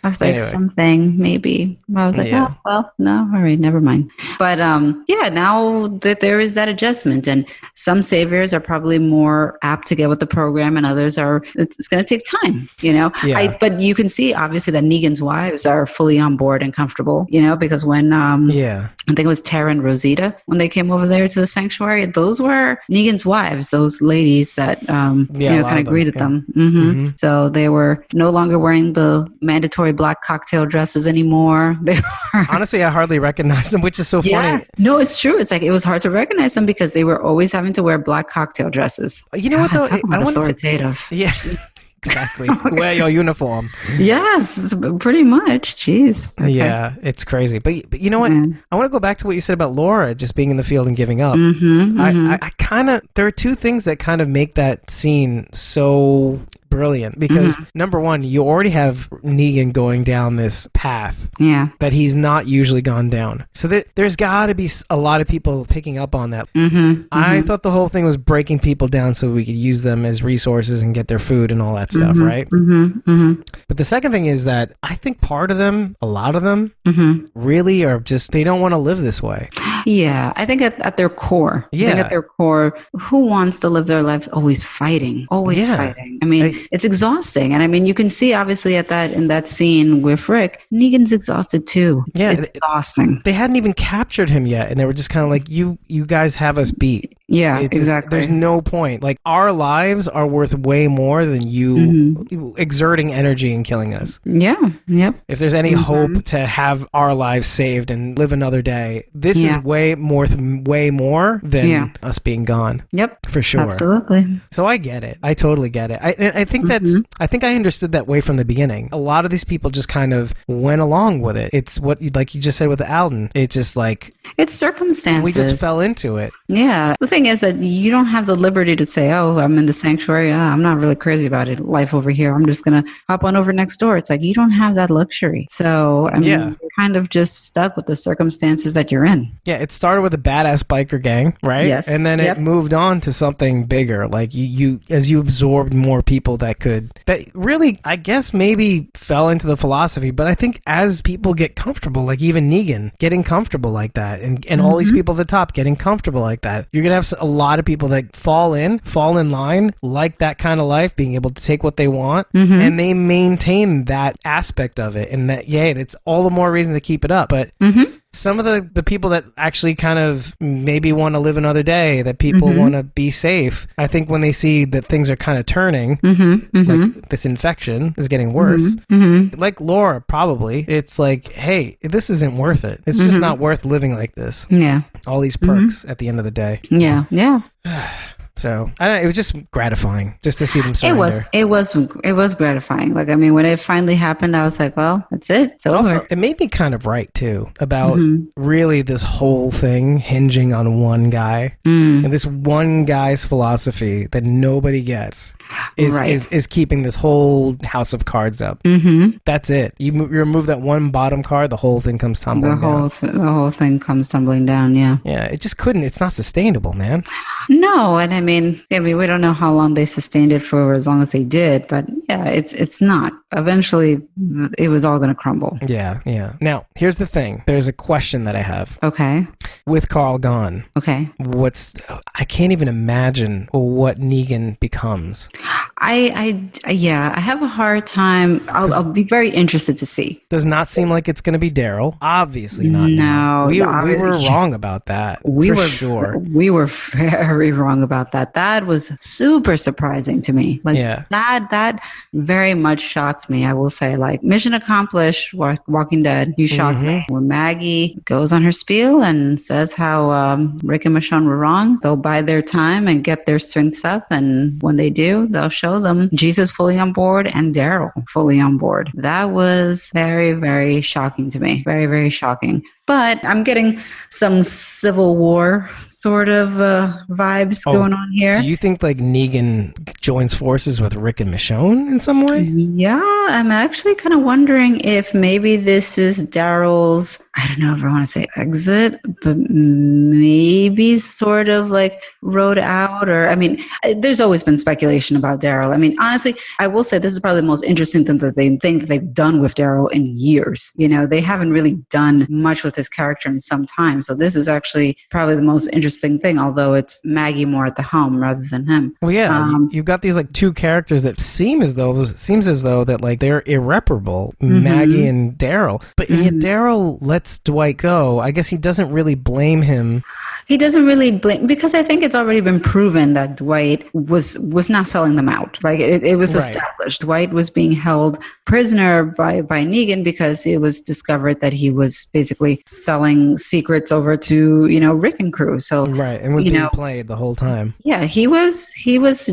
I was like, something, maybe. I was like, oh, well, no, all right, never mind. But now that there is that adjustment, and some saviors are probably more apt to get with the program, and others it's going to take time, Yeah. But you can see, obviously, that Negan's wives are fully on board and comfortable, because when, I think it was Tara and Rosita, when they came over there to the sanctuary, those were Negan's wives, those ladies that, kind of greeted them. Mm-hmm. Mm-hmm. So they were no longer wearing the mandatory black cocktail dresses anymore. They were
honestly, I hardly recognize them, which is so funny.
Yes. No, it's true. It's like it was hard to recognize them because they were always having to wear black cocktail dresses.
You know what though?
I wanted authoritative.
Yeah. Exactly. Wear your uniform.
Yes, pretty much. Jeez.
Okay. Yeah, it's crazy. But you know what? I want to go back to what you said about Laura just being in the field and giving up.
Mm-hmm,
I kind of, there are two things that kind of make that scene so brilliant because number one, you already have Negan going down this path that he's not usually gone down. So there's got to be a lot of people picking up on that. I thought the whole thing was breaking people down so we could use them as resources and get their food and all that stuff, right? But the second thing is that I think a lot of them really are just, they don't want to live this way.
Yeah, I think at their core,
Yeah.
I think at their core, who wants to live their lives always fighting,
Yeah.
fighting? I mean, it's exhausting, and I mean, you can see obviously in that scene with Rick, Negan's exhausted too. It's exhausting.
They hadn't even captured him yet, and they were just kind of like, "You guys have us beat."
Yeah,
It's
exactly.
There's no point. Like, our lives are worth way more than you exerting energy and killing us.
Yeah. Yep.
If there's any hope to have our lives saved and live another day, this is way more than us being gone.
Yep.
For sure.
Absolutely.
So I get it. I totally get it. I think I think I understood that way from the beginning. A lot of these people just kind of went along with it. It's what, like you just said with Alden, it's just like,
it's circumstances.
we just fell into it.
Yeah. The thing is that you don't have the liberty to say, oh, I'm in the sanctuary. I'm not really crazy about it. Life over here. I'm just going to hop on over next door. It's like, you don't have that luxury. So, I mean, you're kind of just stuck with the circumstances that you're in.
Yeah. It started with a badass biker gang, right?
Yes.
And then it moved on to something bigger. Like as you absorbed more people that really, I guess, maybe fell into the philosophy. But I think as people get comfortable, like even Negan getting comfortable like that, and all these people at the top getting comfortable like that, you're going to have a lot of people that fall in line, like that kind of life, being able to take what they want, and they maintain that aspect of it. And that, it's all the more reason to keep it up. But some of the people that actually kind of maybe want to live another day, that people want to be safe, I think when they see that things are kind of turning, like this infection is getting worse, like Laura probably, it's like, hey, this isn't worth it. It's just not worth living like this.
Yeah.
All these perks at the end of the day.
Yeah. Yeah.
So I don't know, it was just gratifying just to see them surrender.
It was gratifying. Like, I mean, when it finally happened, I was like, well, that's it. It's over.
Also, it made me kind of right too about really this whole thing hinging on one guy, and this one guy's philosophy that nobody gets is keeping this whole house of cards up. That's it. You remove that one bottom card, the whole thing comes tumbling down.
The whole thing comes tumbling down. Yeah.
Yeah. It just couldn't. It's not sustainable, man.
No, and I mean, we don't know how long they sustained it for, as long as they did, but yeah, it's not. Eventually, it was all going to crumble.
Yeah, yeah. Now, here's the thing. There's a question that I have.
Okay.
With Carl gone,
okay,
I can't even imagine what Negan becomes.
I have a hard time. I'll be very interested to see.
Does not seem like it's going to be Daryl. Obviously not.
No,
we were wrong about that. We
were very wrong about that. That was super surprising to me. Like that very much shocked me. I will say, like, mission accomplished. Walking Dead, you shocked me. When Maggie goes on her spiel and says how Rick and Michonne were wrong, they'll bide their time and get their strengths up, and when they do, they'll show them Jesus fully on board and Daryl fully on board. That was very, very shocking to me. Very, very shocking. But I'm getting some Civil War sort of vibes going on here.
Do you think like Negan joins forces with Rick and Michonne in some way?
Yeah, I'm actually kind of wondering if maybe this is Daryl's, I don't know if I want to say exit, but maybe sort of like road out. Or, I mean, there's always been speculation about Daryl. I mean, honestly, I will say this is probably the most interesting thing that they've done with Daryl in years. You know, they haven't really done much with his character in some time. So this is actually probably the most interesting thing, although it's Maggie more at the helm rather than him.
Well, yeah, you've got these like two characters that seems as though that like they're irreparable, Maggie and Daryl. But yet Daryl lets Dwight go. I guess he doesn't really blame him.
He doesn't really blame, because I think it's already been proven that Dwight was not selling them out. Like it was established. Dwight was being held prisoner by Negan because it was discovered that he was basically selling secrets over to, Rick and crew. So
and was being played the whole time.
Yeah, he was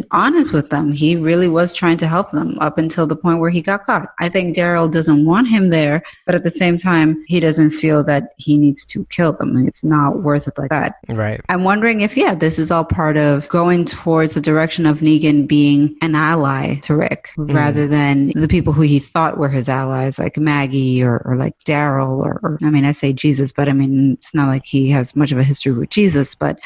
honest with them. He really was trying to help them up until the point where he got caught. I think Daryl doesn't want him there, but at the same time, he doesn't feel that he needs to kill them. It's not worth it like that.
Right.
I'm wondering if, this is all part of going towards the direction of Negan being an ally to Rick rather than the people who he thought were his allies, like Maggie or like Daryl or I mean, I say Jesus, but I mean, it's not like he has much of a history with Jesus, but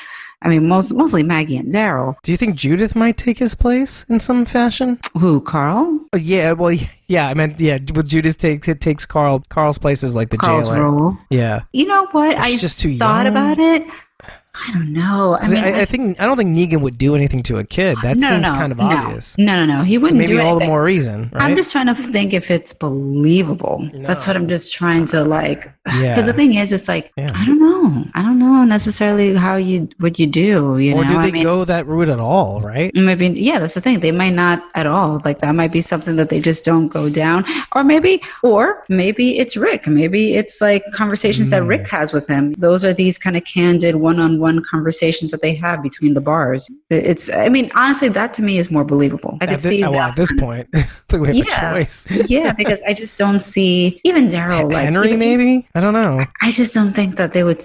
I mean, mostly Maggie and Daryl.
Do you think Judith might take his place in some fashion?
Who, Carl?
Yeah, well, yeah, I meant, yeah, will Judith takes Carl's place as like the
Carl's
jailer?
role.
Yeah.
You know what?
She's just too
thought
young.
about it. I don't know. I mean,
I don't think Negan would do anything to a kid. That seems kind of obvious.
No. He wouldn't
maybe
do anything.
all the more reason, right?
I'm just trying to think if it's believable.
No.
That's what I'm just trying to like.
Yeah.
Because the thing is, it's like
Yeah.
I don't know necessarily what you do. You
or
know,
do they go that route at all? Right?
Maybe, yeah, that's the thing. They might not at all. Like that might be something that they just don't go down. Or maybe it's Rick. Maybe it's like conversations that Rick has with him. Those are these kind of candid one-on-one conversations that they have between the bars. I mean, honestly, that to me is more believable. I could see that.
At this point, I think we have a choice.
Yeah, because I just don't see even Daryl. Like
Henry, maybe? I don't know.
I just don't think that they would.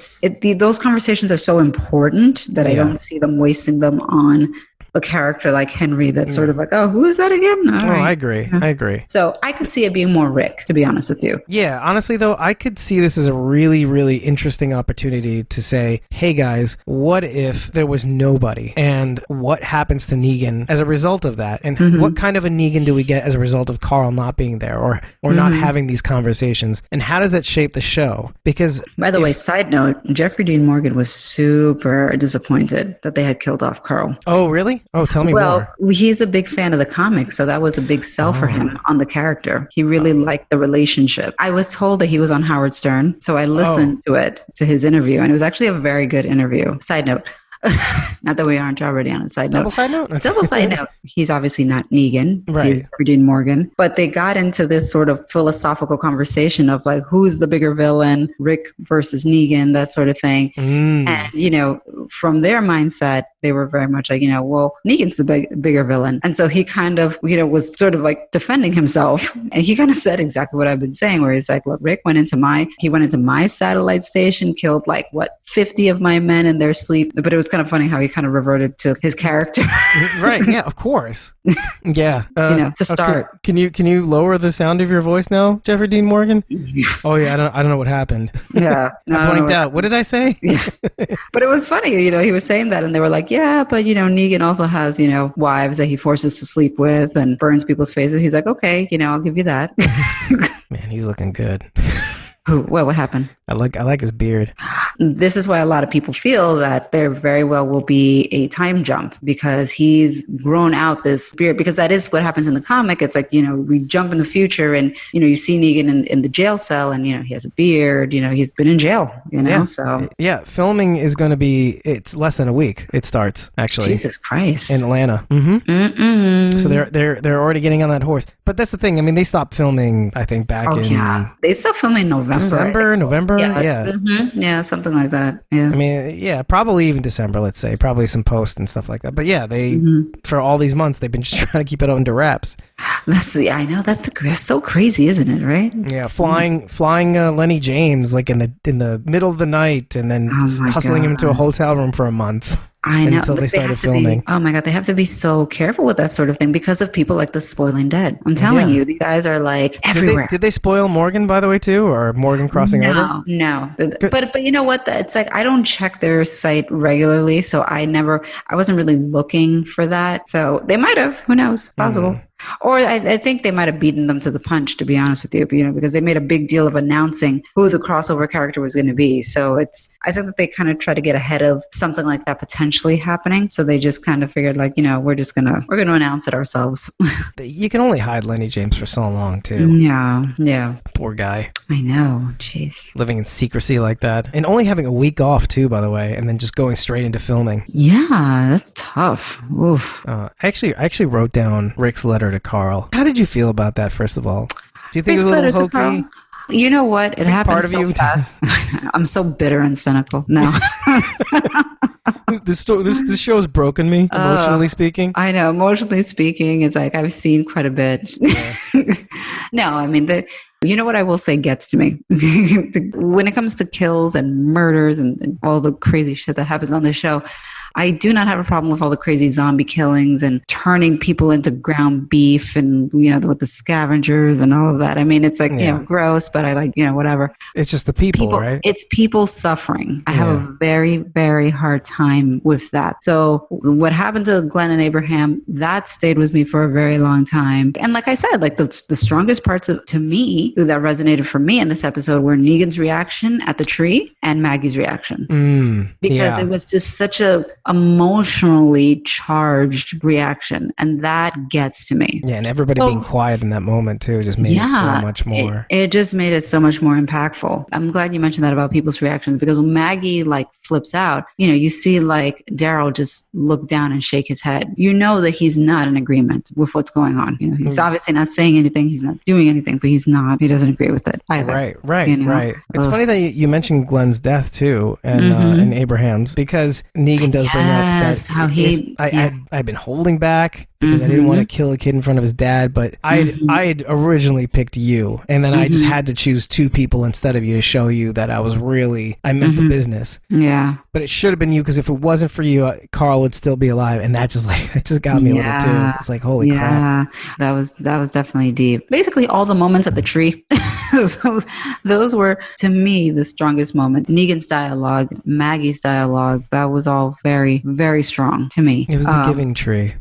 Those conversations are so important that I don't see them wasting them on a character like Henry that's sort of like, oh, who is that again? All right.
I agree. I agree.
So I could see it being more Rick, to be honest with you.
Yeah, honestly, though, I could see this as a really, really interesting opportunity to say, hey, guys, what if there was nobody? And what happens to Negan as a result of that? And what kind of a Negan do we get as a result of Carl not being there or not having these conversations? And how does that shape the show? Because,
by the way, side note, Jeffrey Dean Morgan was super disappointed that they had killed off Carl.
Oh, really? Oh, tell me more.
Well, he's a big fan of the comics, so that was a big sell for him on the character. He really liked the relationship. I was told that he was on Howard Stern, so I listened to his interview, and it was actually a very good interview. Side note. Not that we aren't already on a side note.
Double side note?
Double side note. He's obviously not Negan.
Right.
He's Dean Morgan. But they got into this sort of philosophical conversation of like, who's the bigger villain, Rick versus Negan, that sort of thing. And, you know, from their mindset, they were very much like, you know, well, Negan's the bigger villain. And so he kind of, you know, was sort of like defending himself. And he kind of said exactly what I've been saying, where he's like, look, Rick went into my satellite station, killed like, 50 of my men in their sleep. But it was kind of funny how he kind of reverted to his character.
Right. Yeah, of course. Yeah.
You know, to start.
Okay. Can you lower the sound of your voice now, Jeffrey Dean Morgan? Oh yeah, I don't know what happened.
Yeah. No,
I blanked out. What did I say?
Yeah. But it was funny, you know, he was saying that and they were like, yeah, but you know, Negan also has, you know, wives that he forces to sleep with and burns people's faces. He's like, okay, you know, I'll give you that.
Man, he's looking good.
What happened?
I like his beard.
This is why a lot of people feel that there very well will be a time jump because he's grown out this beard, because that is what happens in the comic. It's like, you know, we jump in the future and, you know, you see Negan in the jail cell and, you know, he has a beard, you know, he's been in jail, you know,
yeah.
So.
Yeah, filming is going to be, it's less than a week. It starts, actually.
Jesus Christ.
In Atlanta. So they're already getting on that horse. But that's the thing. I mean, they stopped filming, I think, back in...
Yeah. They stopped filming in
November? Yeah.
Yeah, something like that. Yeah.
I mean, yeah, probably even December, let's say. Probably some posts and stuff like that. But yeah, they for all these months, they've been just trying to keep it under wraps.
I know. That's so crazy, isn't it, right?
Yeah, flying Lenny James like in the middle of the night and then hustling him to a hotel room for a month.
I know.
Until they started filming.
Oh my God, they have to be so careful with that sort of thing because of people like the Spoiling Dead. I'm telling you, these guys are like everywhere.
Did they spoil Morgan, by the way, too? Or Morgan crossing over?
No. But you know what? It's like I don't check their site regularly, so I wasn't really looking for that. So they might have. Who knows? Possible. Or I think they might have beaten them to the punch, to be honest with you, because they made a big deal of announcing who the crossover character was going to be. So I think that they kind of try to get ahead of something like that potentially happening. So they just kind of figured like, you know, we're going to announce it ourselves.
You can only hide Lenny James for so long, too.
Yeah.
Poor guy.
I know. Jeez.
Living in secrecy like that. And only having a week off, too, by the way, and then just going straight into filming.
Yeah, that's tough. Oof.
I actually wrote down Rick's letter to Carl. How did you feel about that, first of all? Do you think
Rick's
it was a little hokey?
You know what? It happened so fast. I'm so bitter and cynical now.
This show has broken me, emotionally speaking.
I know, emotionally speaking, it's like I've seen quite a bit. Yeah. No, I mean, you know what I will say gets to me? When it comes to kills and murders and all the crazy shit that happens on the show, I do not have a problem with all the crazy zombie killings and turning people into ground beef and, with the scavengers and all of that. I mean, it's like, gross, but I like, whatever.
It's just the people, right?
It's people suffering. I have a very, very hard time with that. So what happened to Glenn and Abraham, that stayed with me for a very long time. And like I said, like the strongest parts to me that resonated for me in this episode were Negan's reaction at the tree and Maggie's reaction. Because it was just such a emotionally charged reaction. And that gets to me.
Yeah, and everybody being quiet in that moment too just made it so much more.
It just made it so much more impactful. I'm glad you mentioned that about people's reactions, because when Maggie like flips out, you see like Daryl just look down and shake his head. You know that he's not in agreement with what's going on. He's obviously not saying anything. He's not doing anything, but he doesn't agree with it either.
Right. It's funny that you mentioned Glenn's death too, and Abraham's, because Negan does bring up that
how
I've been holding back because I didn't want to kill a kid in front of his dad, but I'd originally picked you, and then I just had to choose two people instead of you to show you that I meant the business.
Yeah.
But it should have been you, because if it wasn't for you, Carl would still be alive, and that just it just got me a little too. It's like, holy crap.
That was definitely deep. Basically, all the moments at the tree, those were to me the strongest moment. Negan's dialogue, Maggie's dialogue, that was all very, very strong to me.
It was the giving tree.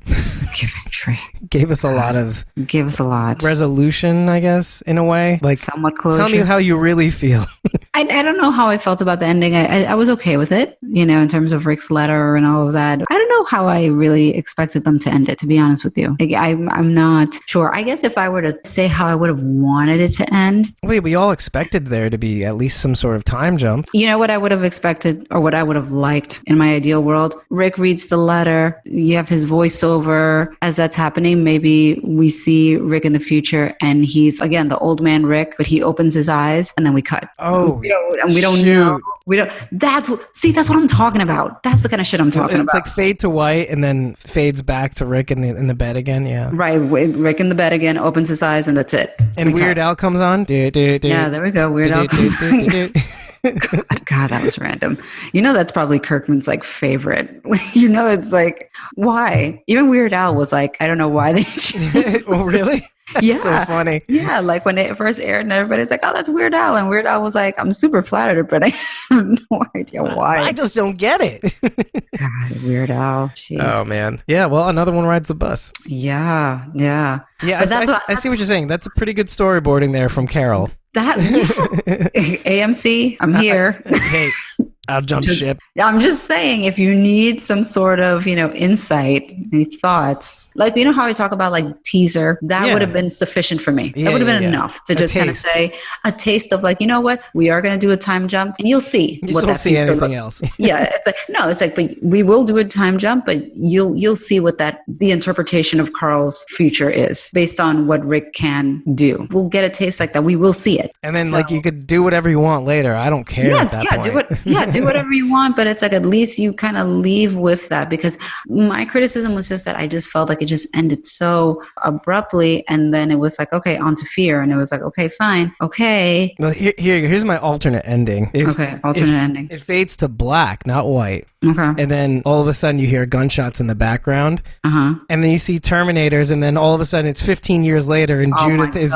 Gave us a lot. Resolution, I guess, in a way. Like,
somewhat closure.
Tell me how you really feel.
I don't know how I felt about the ending. I was okay with it, in terms of Rick's letter and all of that. I don't know how I really expected them to end it, to be honest with you. I'm not sure. I guess if I were to say how I would have wanted it to end.
Wait, we all expected there to be at least some sort of time jump.
You know what I would have expected, or what I would have liked in my ideal world? Rick reads the letter. You have his voiceover. As that's happening, maybe we see Rick in the future, and he's, again, the old man Rick, but he opens his eyes, and then we cut.
Oh,
we don't know. We don't. That's what I'm talking about. That's the kind of shit I'm talking about.
It's like fade to white, and then fades back to Rick in the bed again. Yeah.
Right. Rick in the bed again, opens his eyes, and that's it.
And Weird Al comes on.
Yeah, there we go. Weird Al comes on. God, that was random. That's probably Kirkman's like favorite. It's like, why? Even Weird Al was like, I don't know why they chose.
Oh, really? That's so funny.
Yeah, like when it first aired and everybody's like, oh, that's Weird Al. And Weird Al was like, I'm super flattered, but I have no idea why.
I just don't get it.
God, Weird Al. Jeez.
Oh, man. Yeah, well, another one rides the bus.
Yeah.
Yeah, I see what you're saying. That's a pretty good storyboarding there from Carol.
AMC, I'm here.
Hey, I'll jump ship.
I'm just saying, if you need some sort of, insight, any thoughts, like, how I talk about like teaser, that would have been sufficient for me. That would have been enough to just kind of say a taste of like, you know what, we are going to do a time jump, and you'll see.
You just don't see anything else.
Yeah, it's like, but we will do a time jump, but you'll see what the interpretation of Carl's future is based on what Rick can do. We'll get a taste like that. We will see it.
And then like you could do whatever you want later. I don't care at that point.
Do whatever you want, but it's like at least you kind of leave with that, because my criticism was just that I just felt like it just ended so abruptly, and then it was like, okay, on to Fear, and it was like, okay, fine, okay.
Well, here's my alternate ending.
Ending.
It fades to black, not white.
Okay.
And then all of a sudden you hear gunshots in the background.
Uh-huh.
And then you see Terminators, and then all of a sudden it's 15 years later, and Judith is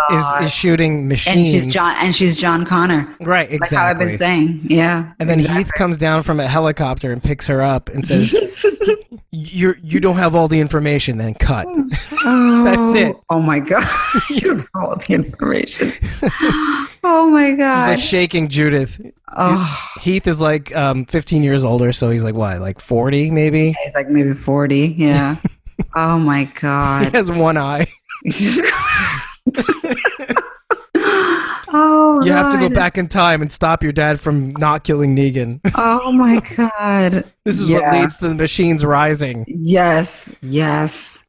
shooting machines.
And she's John Connor.
Right, exactly.
Like how I've been saying. Yeah.
And then Heath comes down from a helicopter and picks her up and says, you don't have all the information, then cut. That's it.
Oh my God. You don't have all the information. Oh my God.
He's like shaking Judith.
Oh.
Heath is like 15 years older, so he's like what, like 40 maybe?
Yeah, he's like maybe 40, yeah. Oh my God.
He has one eye.
Oh,
you have to go back in time and stop your dad from not killing Negan.
Oh my God.
This is what leads to the machines rising.
Yes.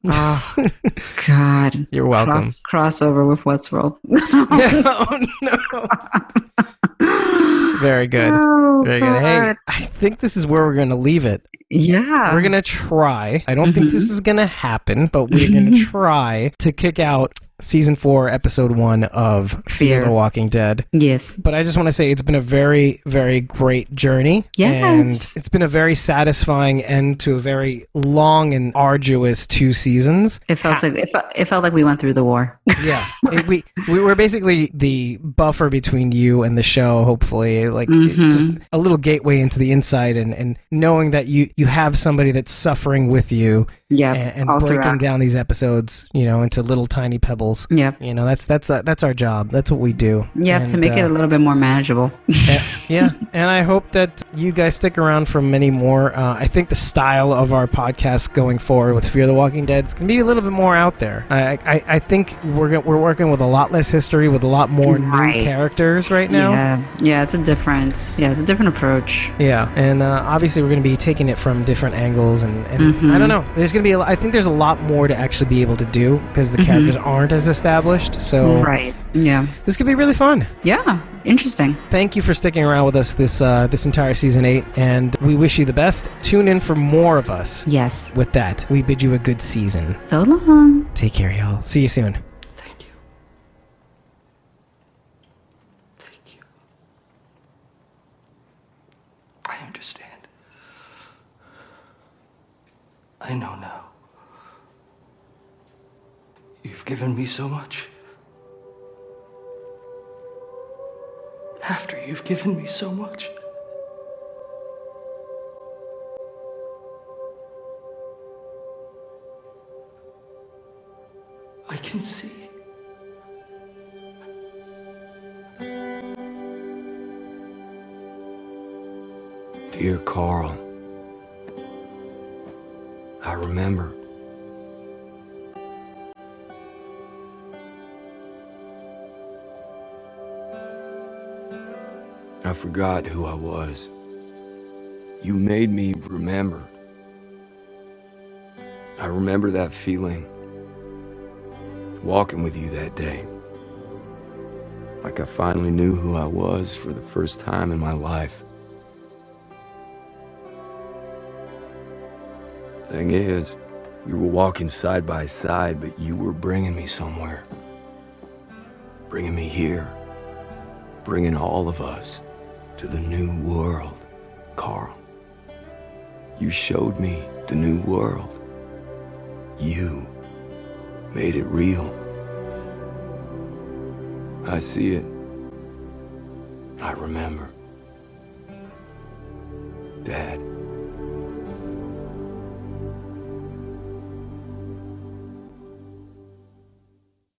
Oh God.
You're welcome.
Crossover with Westworld.
Oh no. Very good.
Oh,
Very good. Hey, I think this is where we're going to leave it.
Yeah.
We're going to try. I don't think this is going to happen, but we're going to try to kick out season 4, episode 1 of Fear the Walking Dead.
Yes.
But I just want to say it's been a very, very great journey.
Yes.
And it's been a very satisfying end to a very long and arduous 2 seasons.
It felt like we went through the war.
Yeah. We were basically the buffer between you and the show, hopefully. Like, just a little gateway into the inside and knowing that you have somebody that's suffering with you.
Yeah.
And breaking down these episodes, into little tiny pebbles.
Yeah.
That's our job. That's what we do.
Yeah, to make it a little bit more manageable.
Yeah, and I hope that you guys stick around for many more. I think the style of our podcast going forward with Fear the Walking Dead is going to be a little bit more out there. I think we're working with a lot less history, with a lot more new characters right now.
Yeah, it's a different approach.
Yeah, and obviously we're going to be taking it from different angles, and I don't know. There's going to be I think there's a lot more to actually be able to do because the characters aren't as established. So
right, yeah,
this could be really fun.
Yeah, interesting.
Thank you for sticking around with us this entire season 8, and we wish you the best. Tune in for more of us.
Yes.
With that, we bid you a good season.
So long.
Take care, y'all. See you soon.
Thank you. Thank you. I understand. I know now. You've given me so much. After you've given me so much. I can see. Dear Carl, I remember. I forgot who I was. You made me remember. I remember that feeling, walking with you that day. Like I finally knew who I was for the first time in my life. Thing is, we were walking side by side, but you were bringing me somewhere. Bringing me here. Bringing all of us to the new world, Carl. You showed me the new world. You made it real. I see it. I remember. Dad.